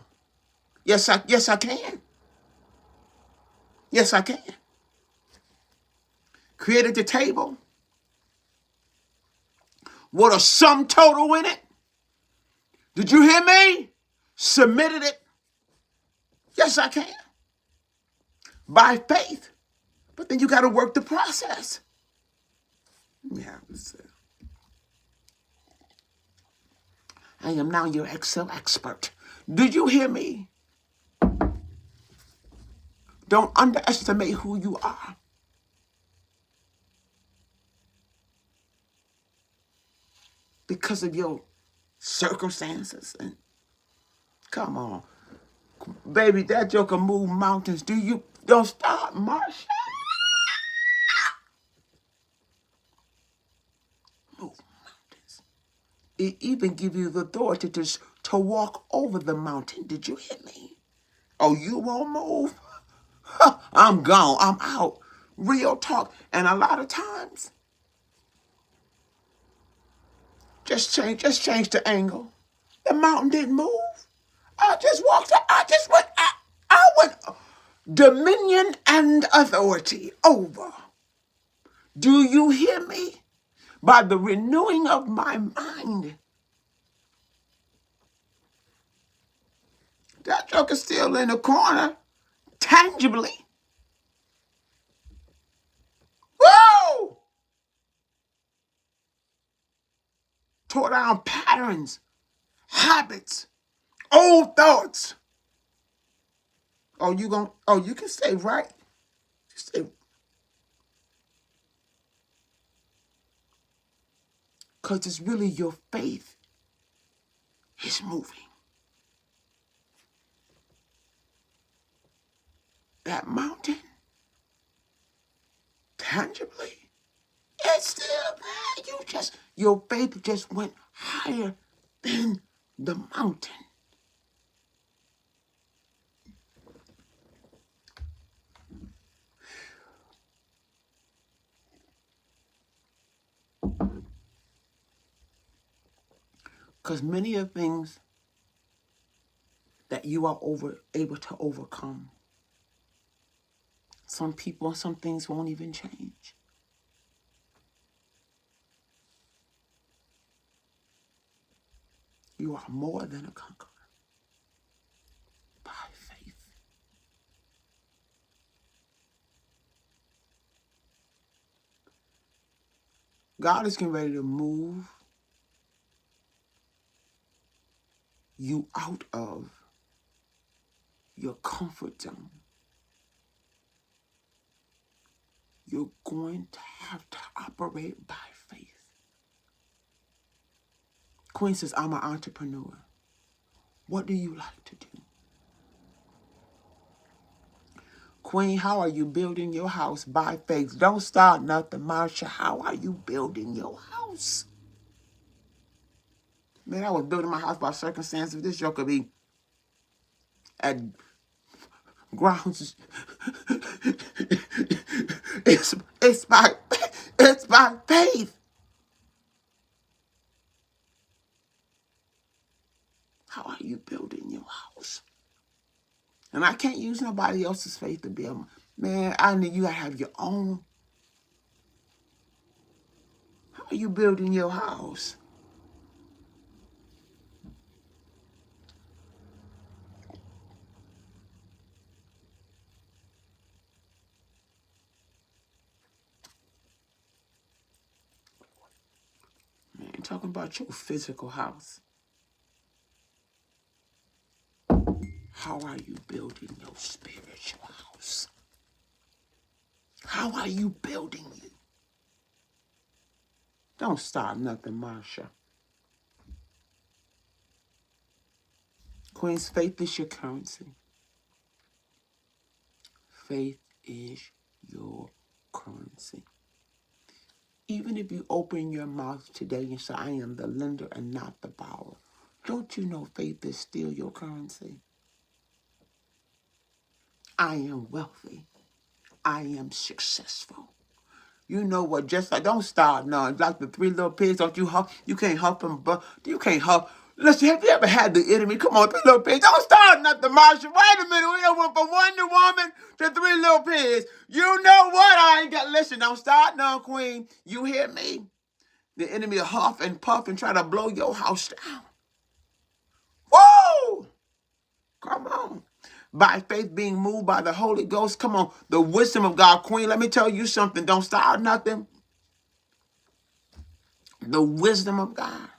Yes, I can. Yes, I can. Created the table with a sum total in it. Did you hear me? Submitted it. Yes, I can. By faith. But then you got to work the process. Yeah, I am now your Excel expert. Did you hear me? Don't underestimate who you are. Because of your circumstances. And come on. Baby, that joker move mountains. Don't stop, Marsha. Move mountains. It even give you the authority to walk over the mountain. Did you hear me? Oh, you won't move? I'm gone. I'm out. Real talk. And a lot of times, just change the angle. The mountain didn't move. I just walked. I went dominion and authority over. Do you hear me? By the renewing of my mind. That joker's still in the corner, tangibly. Whoa! Tore down patterns, habits, old thoughts. Oh, you can stay right. Stay. Because it's really your faith is moving. That mountain, tangibly, it's still there. Your faith just went higher than the mountain. Because many of the things that you are able to overcome, some people and some things won't even change. You are more than a conqueror by faith. God is getting ready to move you out of your comfort zone. You're going to have to operate by faith. Queen says, I'm an entrepreneur. What do you like to do? Queen, how are you building your house by faith? Don't start nothing, Marsha. How are you building your house? Man, I was building my house by circumstances. This joke could be at grounds. it's by faith. How are you building your house? And I can't use nobody else's faith to build. Man, I need you to have your own. How are you building your house? Man, talking about your physical house. How are you building your spiritual house? How are you building you? Don't start nothing, Marsha. Queen's, faith is your currency. Faith is your currency. Even if you open your mouth today and say, I am the lender and not the borrower, don't you know faith is still your currency? I am wealthy. I am successful. You know what? Just like, don't start none. Like the three little pigs, don't you huff? You can't huff them, but you can't huff. Listen, have you ever had the enemy? Come on, three little pigs. Don't start nothing, Marsha. Wait a minute. We done went from Wonder Woman to three little pigs. You know what? I ain't got, listen, don't start none, Queen. You hear me? The enemy will huff and puff and try to blow your house down. Whoa! Come on. By faith being moved by the Holy Ghost. Come on. The wisdom of God, Queen. Let me tell you something. Don't start nothing. The wisdom of God.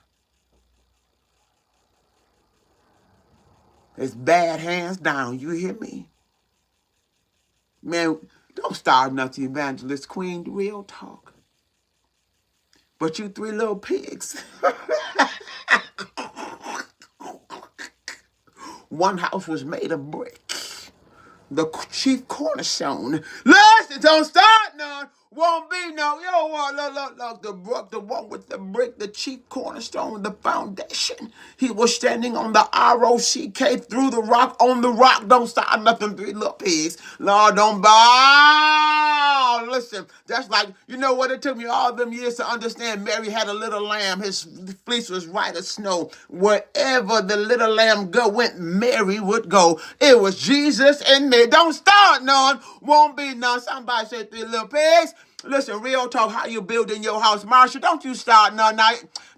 It's bad hands down. You hear me? Man, don't start nothing, Evangelist Queen. Real talk. But you three little pigs. One house was made of brick. The chief cornerstone. Listen, don't start none. Won't be no. Yo, look, the one with the brick, the chief cornerstone, the foundation. He was standing on the ROCK through the rock, on the rock. Don't start nothing, three little pigs. Lord, don't bow. Listen, that's like, you know what? It took me all them years to understand. Mary had a little lamb. His fleece was white as snow. Wherever the little lamb went, Mary would go. It was Jesus and me. Don't start none. Won't be none. Somebody said three little pigs. Listen, real talk, how you building your house. Marsha, don't you start none.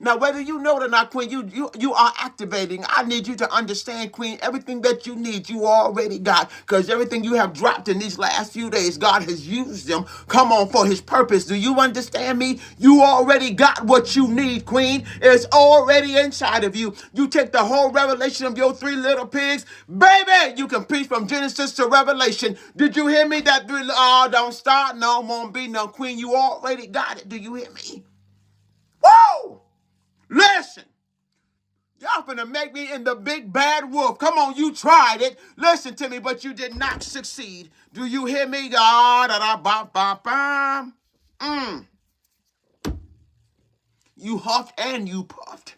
Now, whether you know it or not, Queen, you are activating. I need you to understand, Queen, everything that you need, you already got. Because everything you have dropped in these last few days, God has used them. Come on, for his purpose. Do you understand me? You already got what you need, Queen. It's already inside of you. You take the whole revelation of your three little pigs. Baby, you can preach from Genesis to Revelation. Did you hear me? Don't start. No, won't be no, Queen. You already got it. Do you hear me? Whoa! Listen. Y'all finna make me in the big bad wolf. Come on, you tried it. Listen to me, but you did not succeed. Do you hear me? You huffed and you puffed.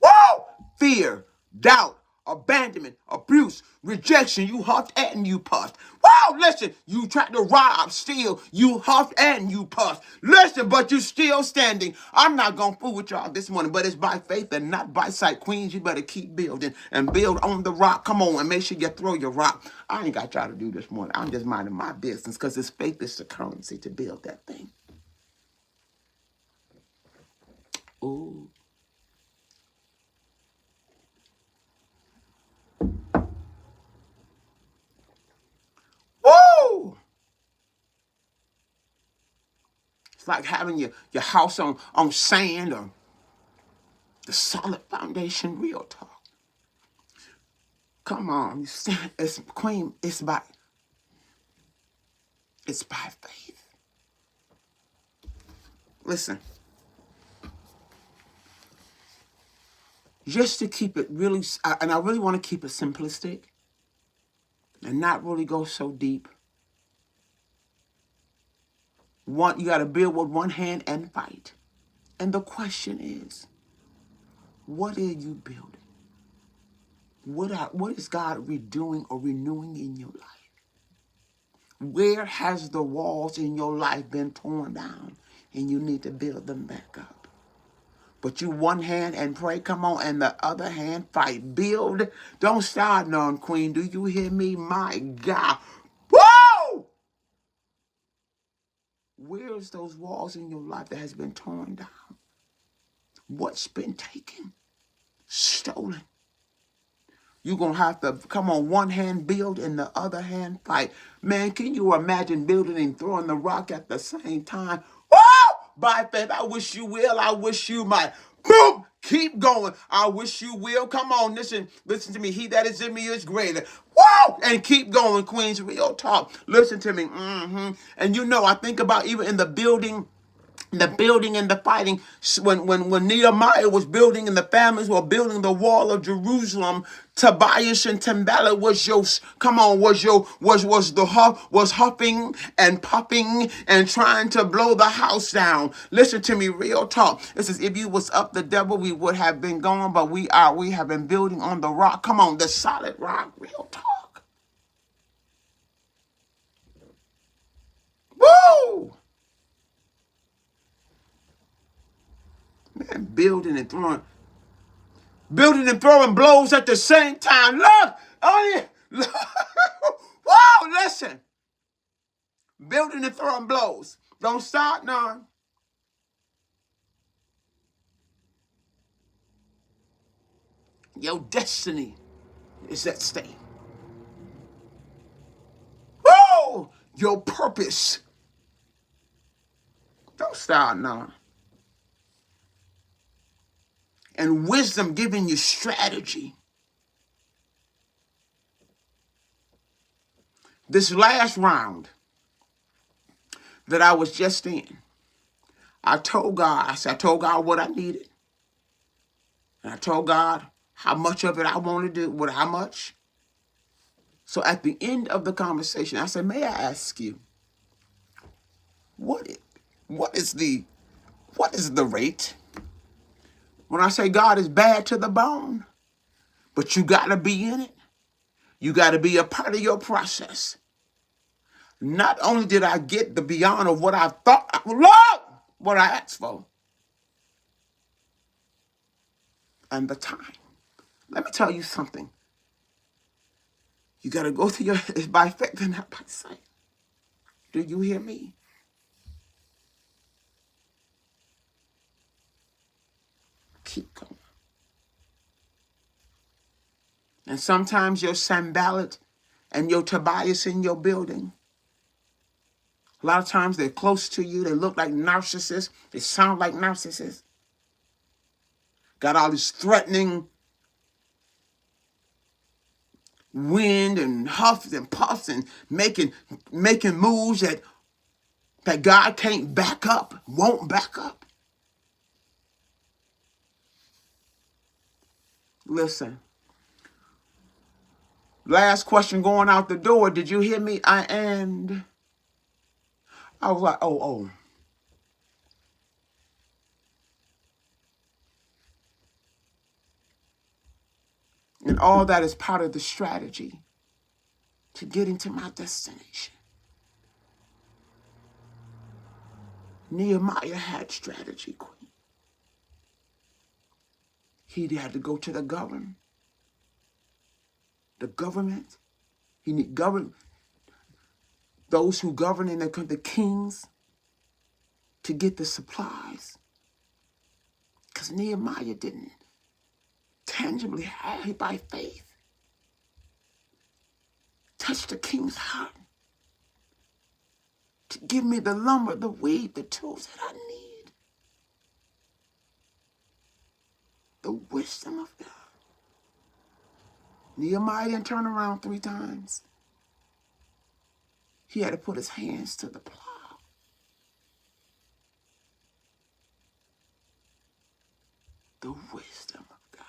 Whoa! Fear, doubt, abandonment, abuse, rejection. You huffed and you puffed. Wow, listen, you tried to rob, steal. You huffed and you puffed. Listen, but you still standing. I'm not going to fool with y'all this morning, but it's by faith and not by sight. Queens, you better keep building and build on the rock. Come on, and make sure you throw your rock. I ain't got y'all to do this morning. I'm just minding my business because it's faith is the currency to build that thing. Ooh. Woo! It's like having your house on sand or the solid foundation. Real talk. Come on. It's Queen. It's by faith. Listen. Just to keep it really, and I really want to keep it simplistic and not really go so deep. You got to build with one hand and fight. And the question is, what are you building? What is God redoing or renewing in your life? Where has the walls in your life been torn down and you need to build them back up? But you one hand and pray, come on, and the other hand fight. Build. Don't start none, Queen. Do you hear me? My God. Whoa! Where's those walls in your life that has been torn down? What's been taken? Stolen. You're going to have to, come on, one hand build and the other hand fight. Man, can you imagine building and throwing the rock at the same time? Woo! By faith, I wish you will. I wish you might. Boom! Keep going. I wish you will. Come on, listen to me. He that is in me is greater. Whoa! And keep going, Queens. Real talk. Listen to me. And you know, I think about even in the building and the fighting, when Nehemiah was building and the families were building the wall of Jerusalem, Tobias and Tambala was huffing and puffing and trying to blow the house down. Listen to me, real talk. It says if you was up the devil, we would have been gone, but we have been building on the rock. Come on, the solid rock, real talk. Woo! Man, building and throwing blows at the same time. Look, whoa, listen. Building and throwing blows. Don't stop none. Your destiny is at stake. Whoa, your purpose. Don't stop none. And wisdom giving you strategy. This last round that I was just in, I told God what I needed. And I told God how much of it I wanted to do, how much. So at the end of the conversation, I said, may I ask you, what is the rate? When I say God is bad to the bone, but you got to be in it. You got to be a part of your process. Not only did I get the beyond of what I thought, Lord, what I asked for, and the time. Let me tell you something. You got to go through it's by faith and not by sight. Do you hear me? Keep going. And sometimes your Sanballat and your Tobias in your building, a lot of times they're close to you. They look like narcissists. They sound like narcissists. Got all this threatening wind and huffs and puffs and making moves that God can't back up, won't back up. Listen. Last question going out the door. Did you hear me? I was like, oh. And all that is part of the strategy to getting to my destination. Nehemiah had strategy, Queen. He had to go to the government. He need those who govern in the kings to get the supplies. Because Nehemiah didn't tangibly have it by faith. Touch the king's heart to give me the lumber, the weed, the tools that I need. The wisdom of God. Nehemiah didn't turn around 3 times. He had to put his hands to the plow. The wisdom of God.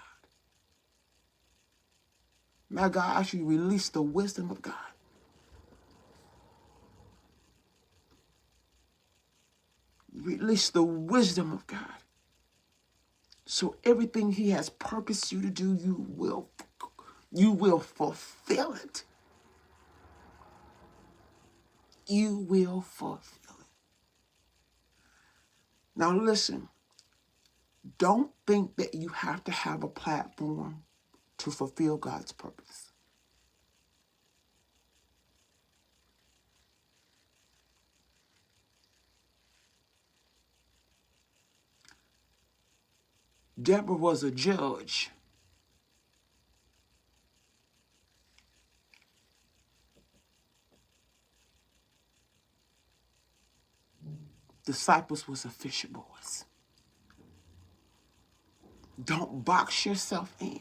May God actually release the wisdom of God. Release the wisdom of God. So everything he has purposed you to do, you will fulfill it. You will fulfill it. Now listen, don't think that you have to have a platform to fulfill God's purpose. Deborah was a judge. Disciples was a fisher boys. Don't box yourself in.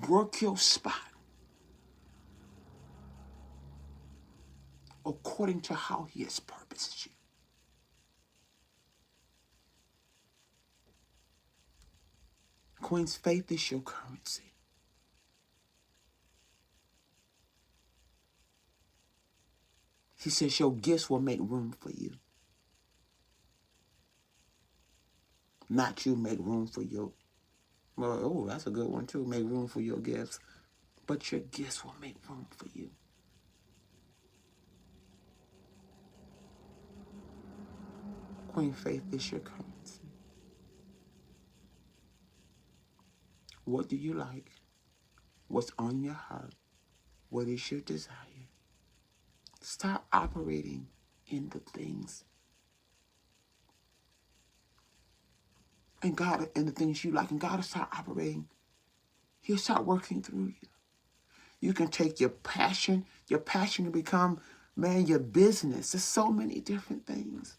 Work your spot according to how he has purposed you. Queen's faith is your currency. He says your gifts will make room for you. Not you make room for your, well, oh, that's a good one too. Make room for your gifts. But your gifts will make room for you. Queen faith is your currency. What do you like? What's on your heart? What is your desire? Start operating in the things. And God, and the things you like. And God will start operating. He'll start working through you. You can take your passion to become, man, your business. There's so many different things.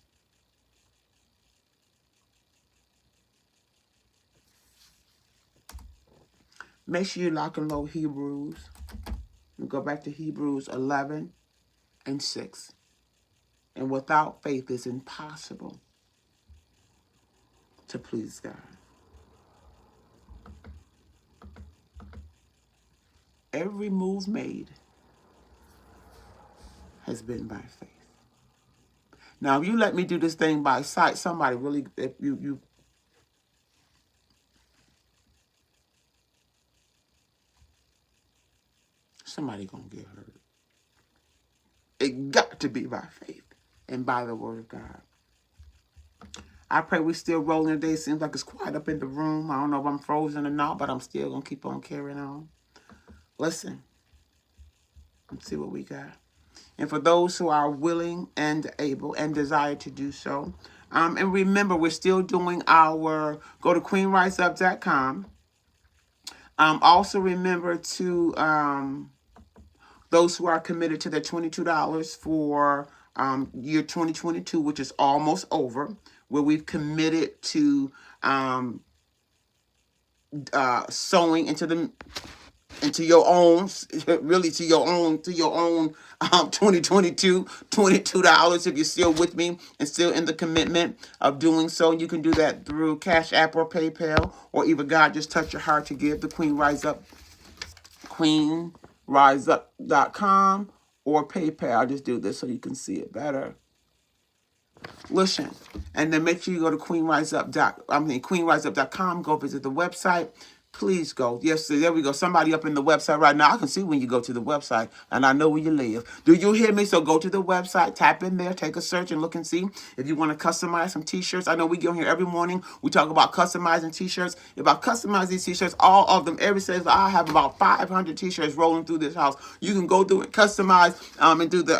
Make sure you lock and load Hebrews. We go back to Hebrews 11:6. And without faith, it's impossible to please God. Every move made has been by faith. Now, if you let me do this thing by sight, somebody really, if you somebody gonna get hurt. It got to be by faith and by the word of God. I pray we're still rolling today. Seems like it's quiet up in the room. I don't know if I'm frozen or not, but I'm still gonna keep on carrying on. Listen, let's see what we got. And for those who are willing and able and desire to do so, and remember, we're still doing our, go to queenriseup.com. Also remember to, those who are committed to the $22 for year 2022, which is almost over, where we've committed to sowing into your own, really to your own 2022 $22. If you're still with me and still in the commitment of doing so, you can do that through Cash App or PayPal, or even God just touch your heart to give the Queen Rise Up, queenriseup.com or PayPal. I just do this so you can see it better. Listen, and then make sure you go to queenriseup.com. Go visit the website. Please go. Yes, there we go. Somebody up in the website right now. I can see when you go to the website, and I know where you live. Do you hear me? So go to the website, tap in there, take a search, and look and see if you want to customize some T-shirts. I know we go here every morning. We talk about customizing T-shirts. If I customize these T-shirts, all of them, every says I have about 500 T-shirts rolling through this house. You can go through and customize and do the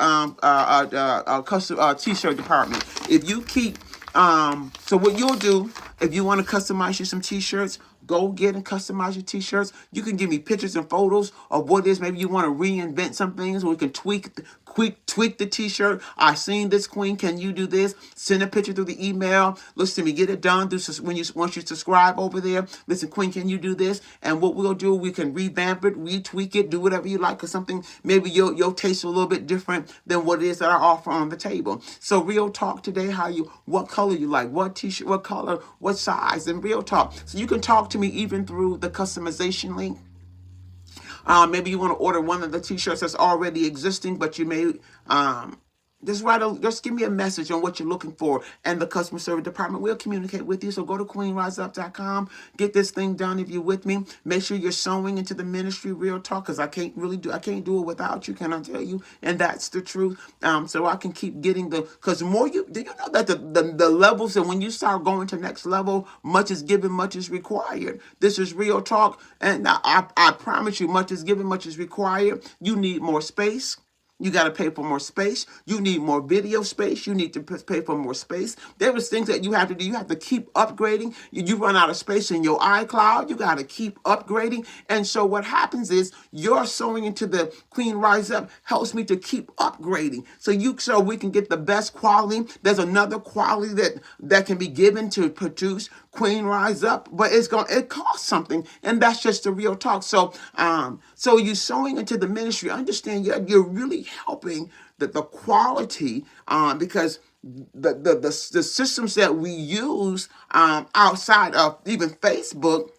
custom T-shirt department. If you keep so what you'll do, if you want to customize you some T-shirts, go get and customize your T-shirts. You can give me pictures and photos of what it is. Maybe you want to reinvent some things. We can tweak the T-shirt. I seen this, Queen. Can you do this? Send a picture through the email. Listen to me. Get it done once you subscribe over there. Listen, Queen, can you do this? And what we'll do, we can revamp it, retweak it, do whatever you like, or something. Maybe your taste is a little bit different than what it is that I offer on the table. So real talk today. What color you like? What T-shirt? What color? What size? And real talk. So you can talk to me even through the customization link. Maybe you want to order one of the T-shirts that's already existing, but you may just give me a message on what you're looking for, and the customer service department will communicate with you. So go to queenriseup.com, get this thing done. If you're with me, make sure you're sowing into the ministry. Real talk, because I can't do it without you. Can I tell you? And that's the truth. So I can keep getting because more do you know that the levels, and when you start going to next level, much is given, much is required. This is real talk, and I promise you, much is given, much is required. You need more space. You got to pay for more space. You need more video space. You need to pay for more space. There is things that you have to do. You have to keep upgrading. You run out of space in your iCloud. You got to keep upgrading. And so what happens is your sewing into the Queen Rise Up helps me to keep upgrading. So we can get the best quality. There's another quality that can be given to produce Queen Rise Up, but it costs something, and that's just the real talk. So you sewing into the ministry, understand you're really helping the quality, because the systems that we use outside of even Facebook.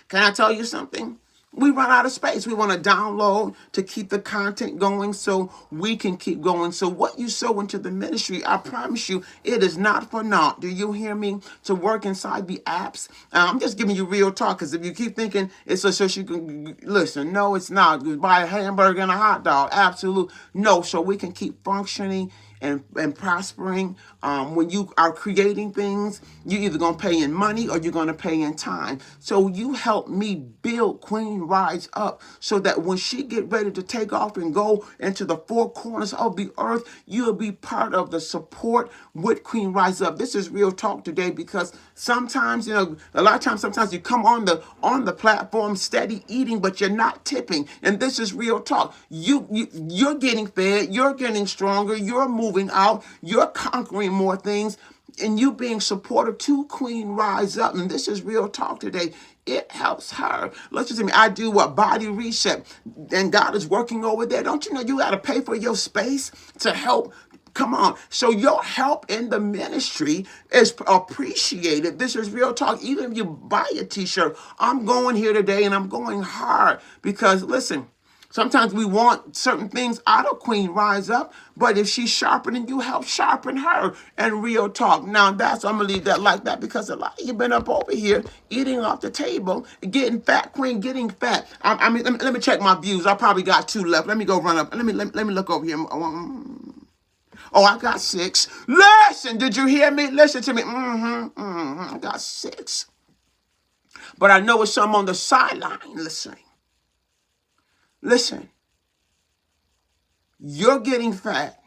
Can I tell you something? We run out of space. We want to download to keep the content going so we can keep going. So what you sow into the ministry, I promise you, it is not for naught. Do you hear me? To work inside the apps. I'm just giving you real talk, because if you keep thinking it's so you can listen, no, it's not. You buy a hamburger and a hot dog. Absolute no. So we can keep functioning and prospering. When you are creating things, you're either going to pay in money or you're going to pay in time. So you help me build Queen Rise Up so that when she get ready to take off and go into the four corners of the earth, you'll be part of the support with Queen Rise Up. This is real talk today, because sometimes, a lot of times, sometimes you come on the platform steady eating, but you're not tipping. And this is real talk. You're getting fed, you're getting stronger, you're moving out, you're conquering more things, and you being supportive to Queen Rise Up. And this is real talk today. It helps her. Listen to me. I do what? Body reset. And God is working over there. Don't you know you got to pay for your space to help? Come on. So your help in the ministry is appreciated. This is real talk. Even if you buy a t-shirt, I'm going here today and I'm going hard because, listen, sometimes we want certain things out of Queen Rise Up, but if she's sharpening you, help sharpen her. And real talk. Now, I'm going to leave that like that, because a lot of you been up over here eating off the table, getting fat, Queen, getting fat. I mean, let me check my views. I probably got 2 left. Let me go run up. Let me look over here. Oh, I got 6. Listen, did you hear me? Listen to me. I got 6. But I know it's some on the sideline listening. Listen, you're getting fat.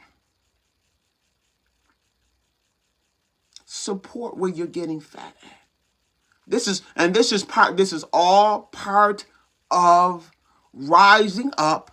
Support where you're getting fat at. This is all part of rising up,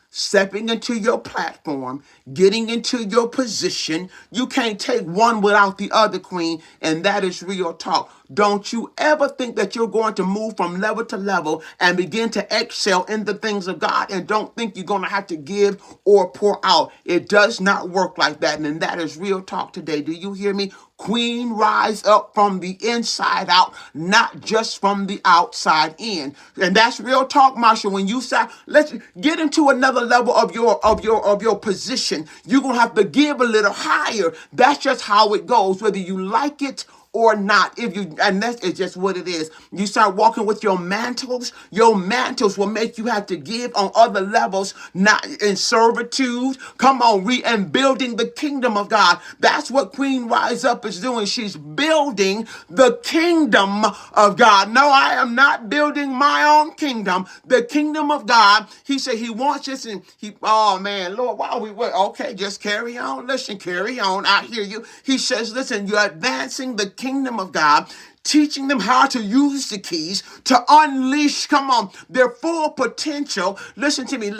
stepping into your platform, getting into your position. You can't take one without the other, Queen, and that is real talk. Don't you ever think that you're going to move from level to level and begin to excel in the things of God, and don't think you're going to have to give or pour out. It does not work like that, and that is real talk today. Do you hear me? Queen, rise up from the inside out, not just from the outside in. And that's real talk, Marsha. When you say, let's get into another level of your position, you're going to have to give a little higher. That's just how it goes, whether you like it or not. And that's it's just what it is. You start walking with your mantles will make you have to give on other levels, not in servitude. Come on, and building the kingdom of God. That's what Queen Rise Up is doing. She's building the kingdom of God. No, I am not building my own kingdom. The kingdom of God. He said he wants us, and oh man, Lord, why we wait? Okay, just carry on. Listen, carry on. I hear you. He says, listen, you're advancing the kingdom of God, teaching them how to use the keys to unleash, come on, their full potential. Listen to me,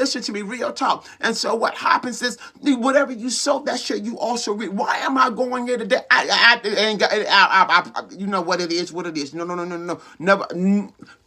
real talk. And so what happens is, whatever you sow, that shit you also reap. Why am I going here today? You know what it is. No. Never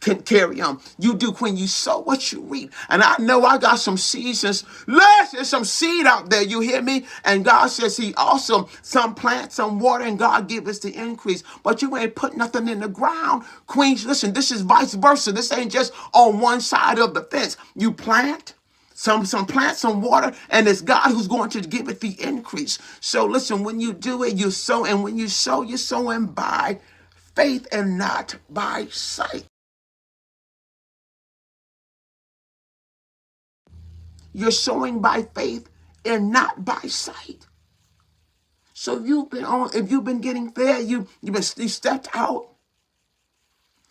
can carry on. You do, Queen. You sow what you reap. And I know I got some seasons. There's some seed out there. You hear me? And God says he also, some plant, some water, and God give us the increase. But you ain't put nothing in the ground. Queens, listen, this is vice versa. This ain't just on one side of the fence. You plant, some plant, some water, and it's God who's going to give it the increase. So listen, when you do it, you sow. And when you sow, you're sowing by faith and not by sight. You're sowing by faith and not by sight. So if you've been getting fed, you stepped out,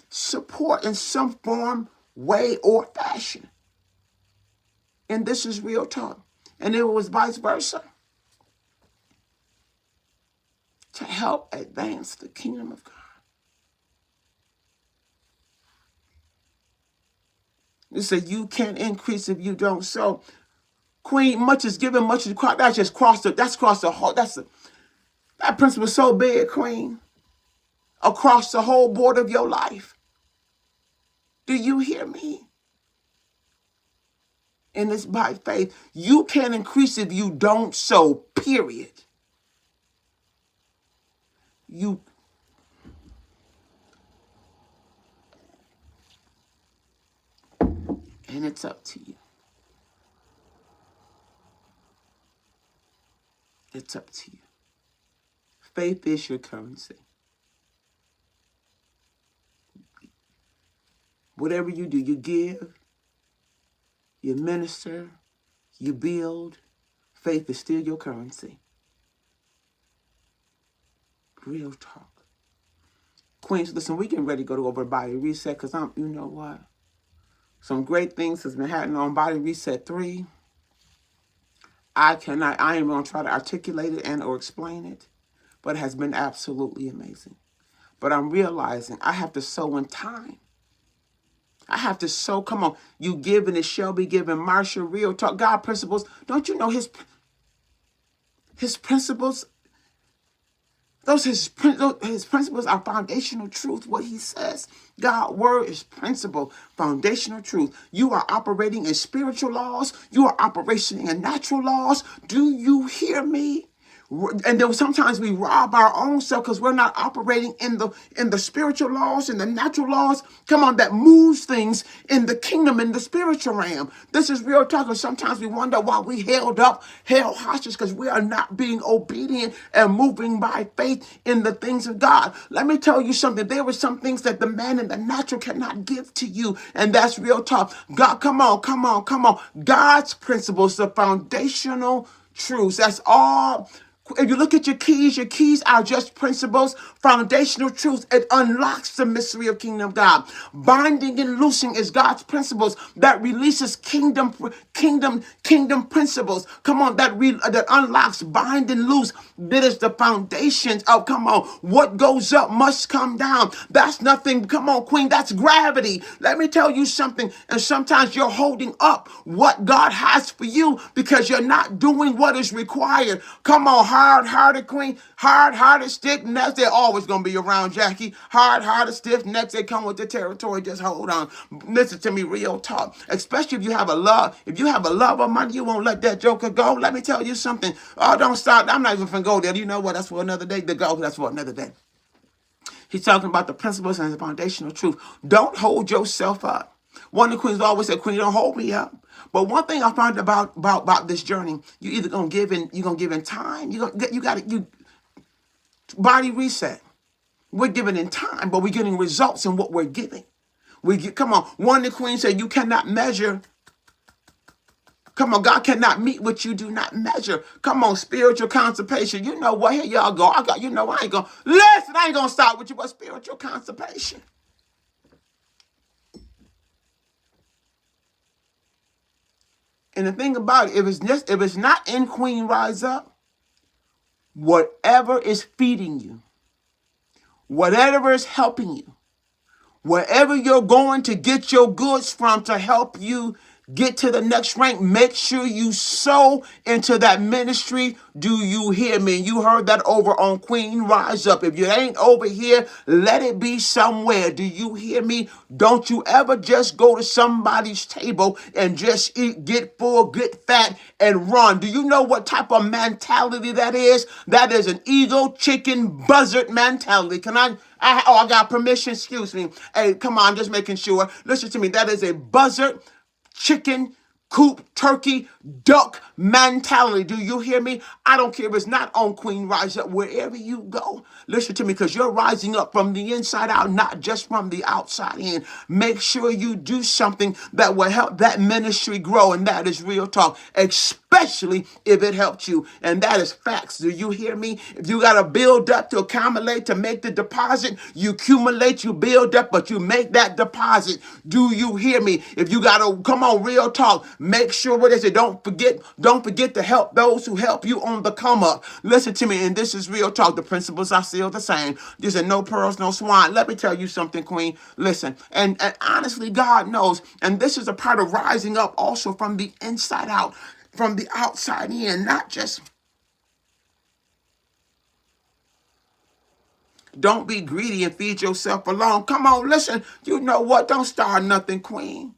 support in some form, way, or fashion. And this is real talk. And it was vice versa to help advance the kingdom of God. You say you can't increase if you don't sow. Queen, much is given, much is required. That's just cross the whole, that principle is so big, Queen. Across the whole board of your life. Do you hear me? And it's by faith. You can't increase if you don't sow, period. And it's up to you. It's up to you. Faith is your currency. Whatever you do, you give, you minister, you build. Faith is still your currency. Real talk. Queens, listen, we getting ready to go over Body Reset because you know what? Some great things has been happening on Body Reset 3. I am going to try to articulate it and or explain it, but it has been absolutely amazing. But I'm realizing I have to sow in time. I have to sow. Come on. You give and it shall be given. Marsha, real talk. God principles. Don't you know his principles? His principles are foundational truth. What he says. God's word is principle, foundational truth. You are operating in spiritual laws. You are operating in natural laws. Do you hear me? And then sometimes we rob our own self because we're not operating in the spiritual laws, in the natural laws. Come on, that moves things in the kingdom, in the spiritual realm. This is real talk. And sometimes we wonder why we held hostage because we are not being obedient and moving by faith in the things of God. Let me tell you something. There were some things that the man in the natural cannot give to you, and that's real talk. God, come on. God's principles, the foundational truths. That's all. If you look at your keys are just principles, foundational truths. It unlocks the mystery of kingdom of God. Binding and loosing is God's principles that releases kingdom principles. Come on, that unlocks bind and loose. That is the foundations of, come on, what goes up must come down. That's nothing, come on, Queen, that's gravity. Let me tell you something. And sometimes you're holding up what God has for you because you're not doing what is required. Come on, hard-hearted Queen, hard-hearted, stiff necks, they're always going to be around, Jackie. Hard-hearted, stiff necks, they come with the territory. Just hold on. Listen to me, real talk. Especially if you have a love of money, you won't let that joker go. Let me tell you something. Oh, don't stop. I'm not even going to go there. You know what? That's for another day. That's for another day. He's talking about the principles and the foundational truth. Don't hold yourself up. One of the queens always said, Queen, don't hold me up. But one thing I found about this journey, you either gonna give in time. You Body Reset. We're giving in time, but we're getting results in what we're giving. Come on. One of the queens said you cannot measure. Come on, God cannot meet what you do not measure. Come on, spiritual constipation. You know what? Here y'all go. I ain't gonna start with you, but spiritual constipation. And the thing about it, if it's not in Queen Rise Up, whatever is feeding you, whatever is helping you, wherever you're going to get your goods from to help you get to the next rank, make sure you sow into that ministry. Do you hear me? You heard that over on Queen Rise Up. If you ain't over here, let it be somewhere. Do you hear me? Don't you ever just go to somebody's table and just eat, get full, get fat, and run. Do you know what type of mentality that is? That is an ego, chicken, buzzard mentality. I got permission, excuse me. Hey, come on, I'm just making sure. Listen to me. That is a buzzard, chicken, coop, turkey, duck mentality. Do you hear me? I don't care if it's not on Queen Rise Up, wherever you go. Listen to me, because you're rising up from the inside out, not just from the outside in. Make sure you do something that will help that ministry grow, and that is real talk. Expect especially if it helped you. And that is facts. Do you hear me? If you got to build up to accumulate to make the deposit, you accumulate, you build up, but you make that deposit. Do you hear me? If you got to, come on, real talk, make sure what is it? Don't forget to help those who help you on the come up. Listen to me, and this is real talk. The principles are still the same. This is no pearls, no swine. Let me tell you something, Queen. Listen, and honestly, God knows, and this is a part of rising up also from the inside out, from the outside in, not just. Don't be greedy and feed yourself alone. Come on, listen. You know what? Don't start nothing, Queen.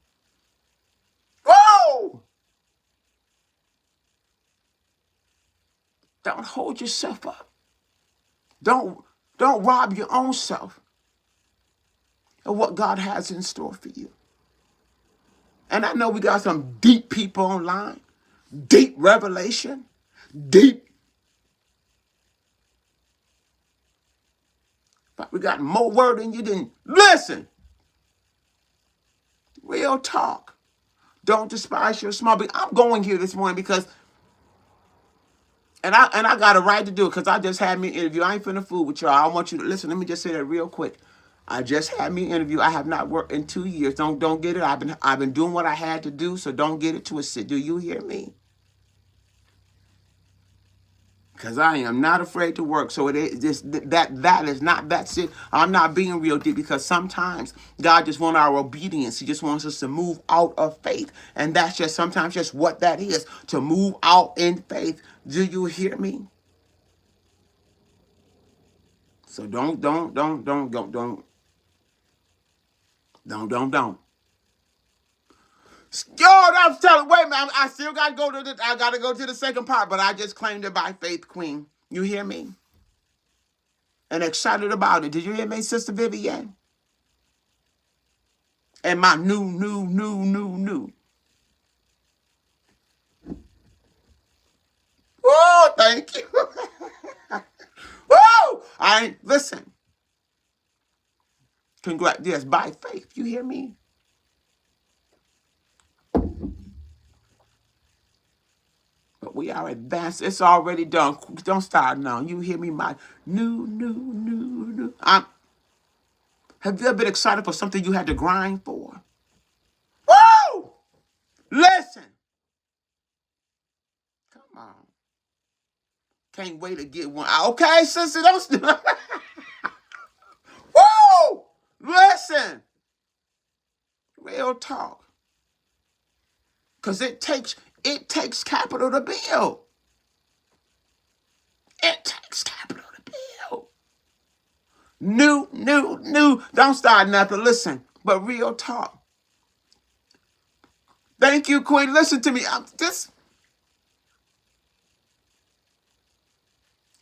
Whoa! Don't hold yourself up. Don't rob your own self of what God has in store for you. And I know we got some deep people online, deep revelation, deep. But we got more word than you didn't. Listen, real talk. Don't despise your small beginning. I'm going here this morning because, and I got a right to do it because I just had me an interview. I ain't finna fool with y'all. I want you to listen. Let me just say that real quick. I just had me an interview. I have not worked in 2 years. Don't get it. I've been doing what I had to do. So don't get it twisted. Do you hear me? Because I am not afraid to work. So it is just that is not, that's it. I'm not being real deep because sometimes God just wants our obedience. He just wants us to move out of faith. And that's just sometimes just what that is, to move out in faith. Do you hear me? So don't. Yo, I'm telling. Wait a minute. I still got to go to the. I got to go to the second part, but I just claimed it by faith, Queen. You hear me? And excited about it. Did you hear me, Sister Vivian? And my new. Oh, thank you. Woo! Listen. Congrats. Yes, by faith. You hear me? But we are advanced. It's already done. Don't start now. You hear me? My new. Have you ever been excited for something you had to grind for? Woo! Listen. Come on. Can't wait to get one. Okay, sister, don't. Woo! Listen. Real talk. Because it takes capital to build. It takes capital to build. New. Don't start nothing. Listen, but real talk. Thank you, Queen. Listen to me.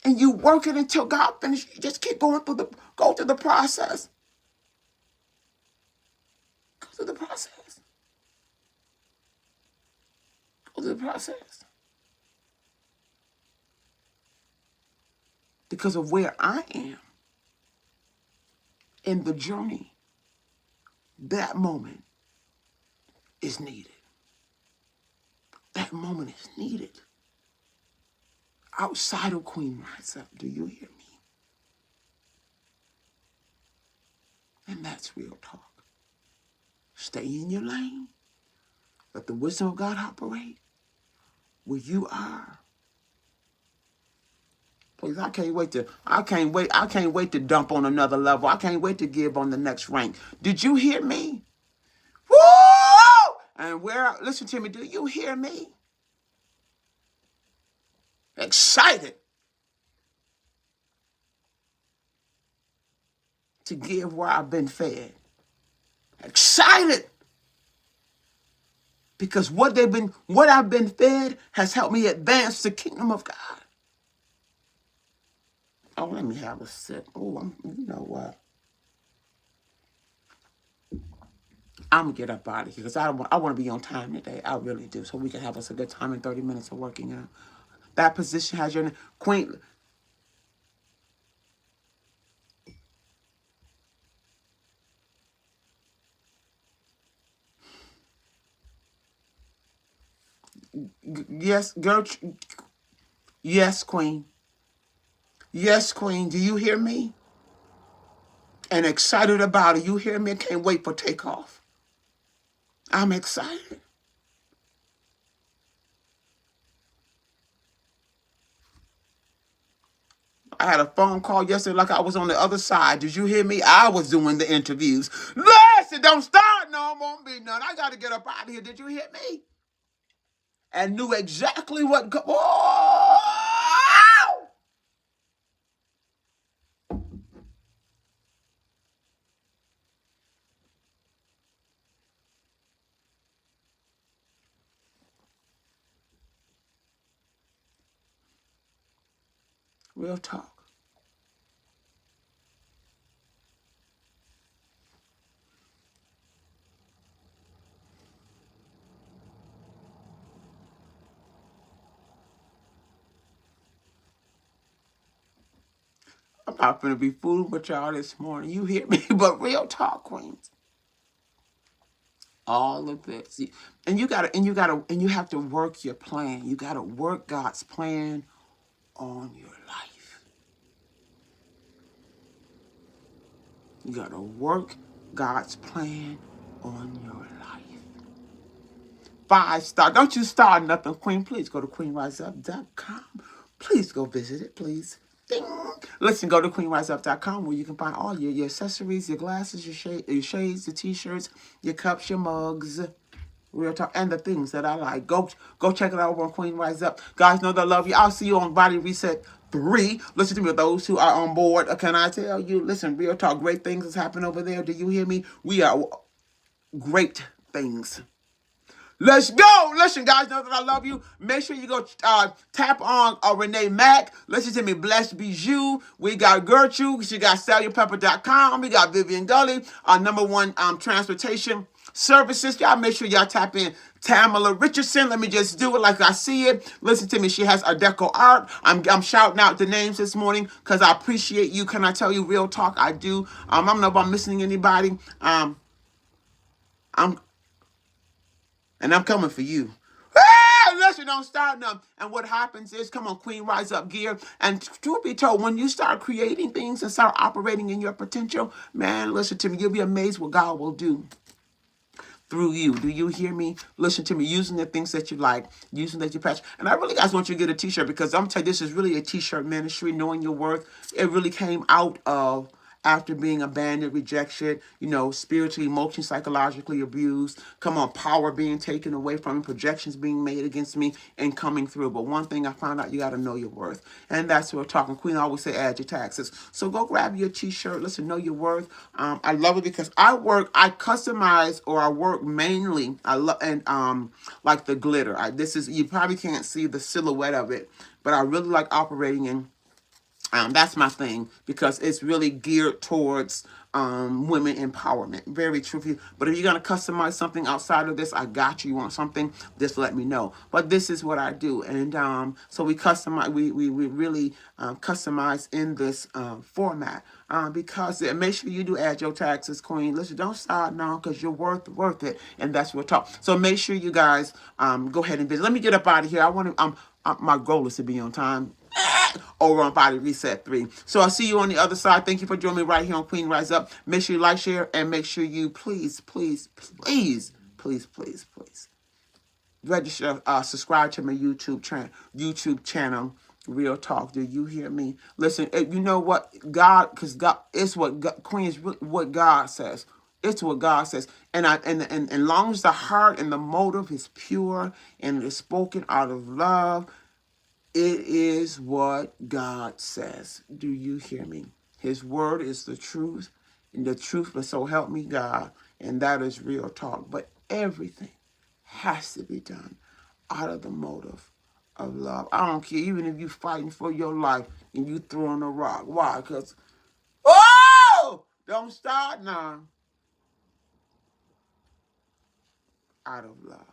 And you work it until God finishes. You just keep going through the process. Go through the process. Go through the process. Because of where I am in the journey, that moment is needed. That moment is needed. Outside of Queen Rise Up, do you hear me? And that's real talk. Stay in your lane. Let the wisdom of God operate where you are. Please, I can't wait to dump on another level. I can't wait to give on the next rank. Did you hear me? Woo! And listen to me, do you hear me? Excited to give where I've been fed. Excited because what I've been fed has helped me advance the kingdom of God. Oh, let me have a sip. Oh, you know what? I'm going to get up out of here because I want to be on time today. I really do. So we can have us a good time in 30 minutes of working out. That position has your name. Queen. Yes, girl. Yes, Queen. Yes, Queen. Do you hear me? And excited about it. You hear me? Can't wait for takeoff. I'm excited. I had a phone call yesterday like I was on the other side. Did you hear me? I was doing the interviews. Listen, don't start. No, won't be none. I got to get up out of here. Did you hear me? And knew exactly what. Oh! Real talk. I'm not gonna be fooling with y'all this morning. You hear me? But real talk, Queens. All of this, and you have to work your plan. You gotta work God's plan on your life. You gotta work God's plan on your life. 5-star. Don't you start nothing, Queen. Please go to queenriseup.com. Please go visit it, please. Ding. Listen, go to queenriseup.com where you can find all your accessories, your glasses, your shades, your t-shirts, your cups, your mugs. Real talk, and the things that I like. Go check it out over on Queen Rise Up. Guys, know that I love you. I'll see you on Body Reset 3. Listen to me, those who are on board. Can I tell you? Listen, real talk, great things is happening over there. Do you hear me? We are great things. Let's go. Listen, guys, know that I love you. Make sure you go tap on Renee Mack. Listen to me, Blessed Bijou. We got Gertrude. She got SallyPepper.com. We got Vivian Gully, our #1 transportation services. Y'all make sure y'all tap in Tamala Richardson. Let me just do it like I see it. Listen to me. She has a deco art. I'm shouting out the names this morning because I appreciate you. Can I tell you real talk? I do. I don't know if I'm missing anybody. I'm coming for you. Listen, don't start nothing. And what happens is, come on, Queen, rise up gear. And truth be told, when you start creating things and start operating in your potential, man, listen to me. You'll be amazed what God will do through you. Do you hear me? Listen to me. Using the things that you like, using that you passion. And I really guys want you to get a t-shirt because I'm going to tell you, this is really a t-shirt ministry, knowing your worth. It really came out of after being abandoned, rejected, spiritually, emotionally, psychologically abused. Come on, power being taken away from me, projections being made against me and coming through. But one thing I found out, you got to know your worth. And that's what we're talking. Queen always say, add your taxes. So go grab your t-shirt. Listen, know your worth. I love it because I customize, or I work mainly, I love, and like the glitter. You probably can't see the silhouette of it, but I really like operating in. That's my thing because it's really geared towards women empowerment. Very true. But if you're going to customize something outside of this, I got you. You want something, just let me know. But this is what I do. And so we customize, we really customize in this format. Because make sure you do add your taxes, Queen. Listen, don't start now because you're worth it. And that's what we're talking. So make sure you guys go ahead and visit. Let me get up out of here. I want to, my goal is to be on time over on Body Reset 3. So I'll see you on the other side. Thank you for joining me right here on Queen Rise Up. Make sure you like, share, and make sure you please register, subscribe to my YouTube channel. Real talk. Do you hear me? Listen, you know what? Because God, it's what God, Queen is what God says. It's what God says. And long as the heart and the motive is pure and it is spoken out of love, it is what God says. Do you hear me? His word is the truth, and the truth, but so help me God, and that is real talk. But everything has to be done out of the motive of love. I don't care, even if you're fighting for your life and you throwing a rock. Why? Because, don't start now. Out of love.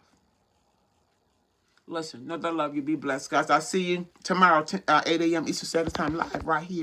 Listen, know that I love you. Be blessed, guys. I'll see you tomorrow, 8 a.m. Eastern Standard Time, live right here.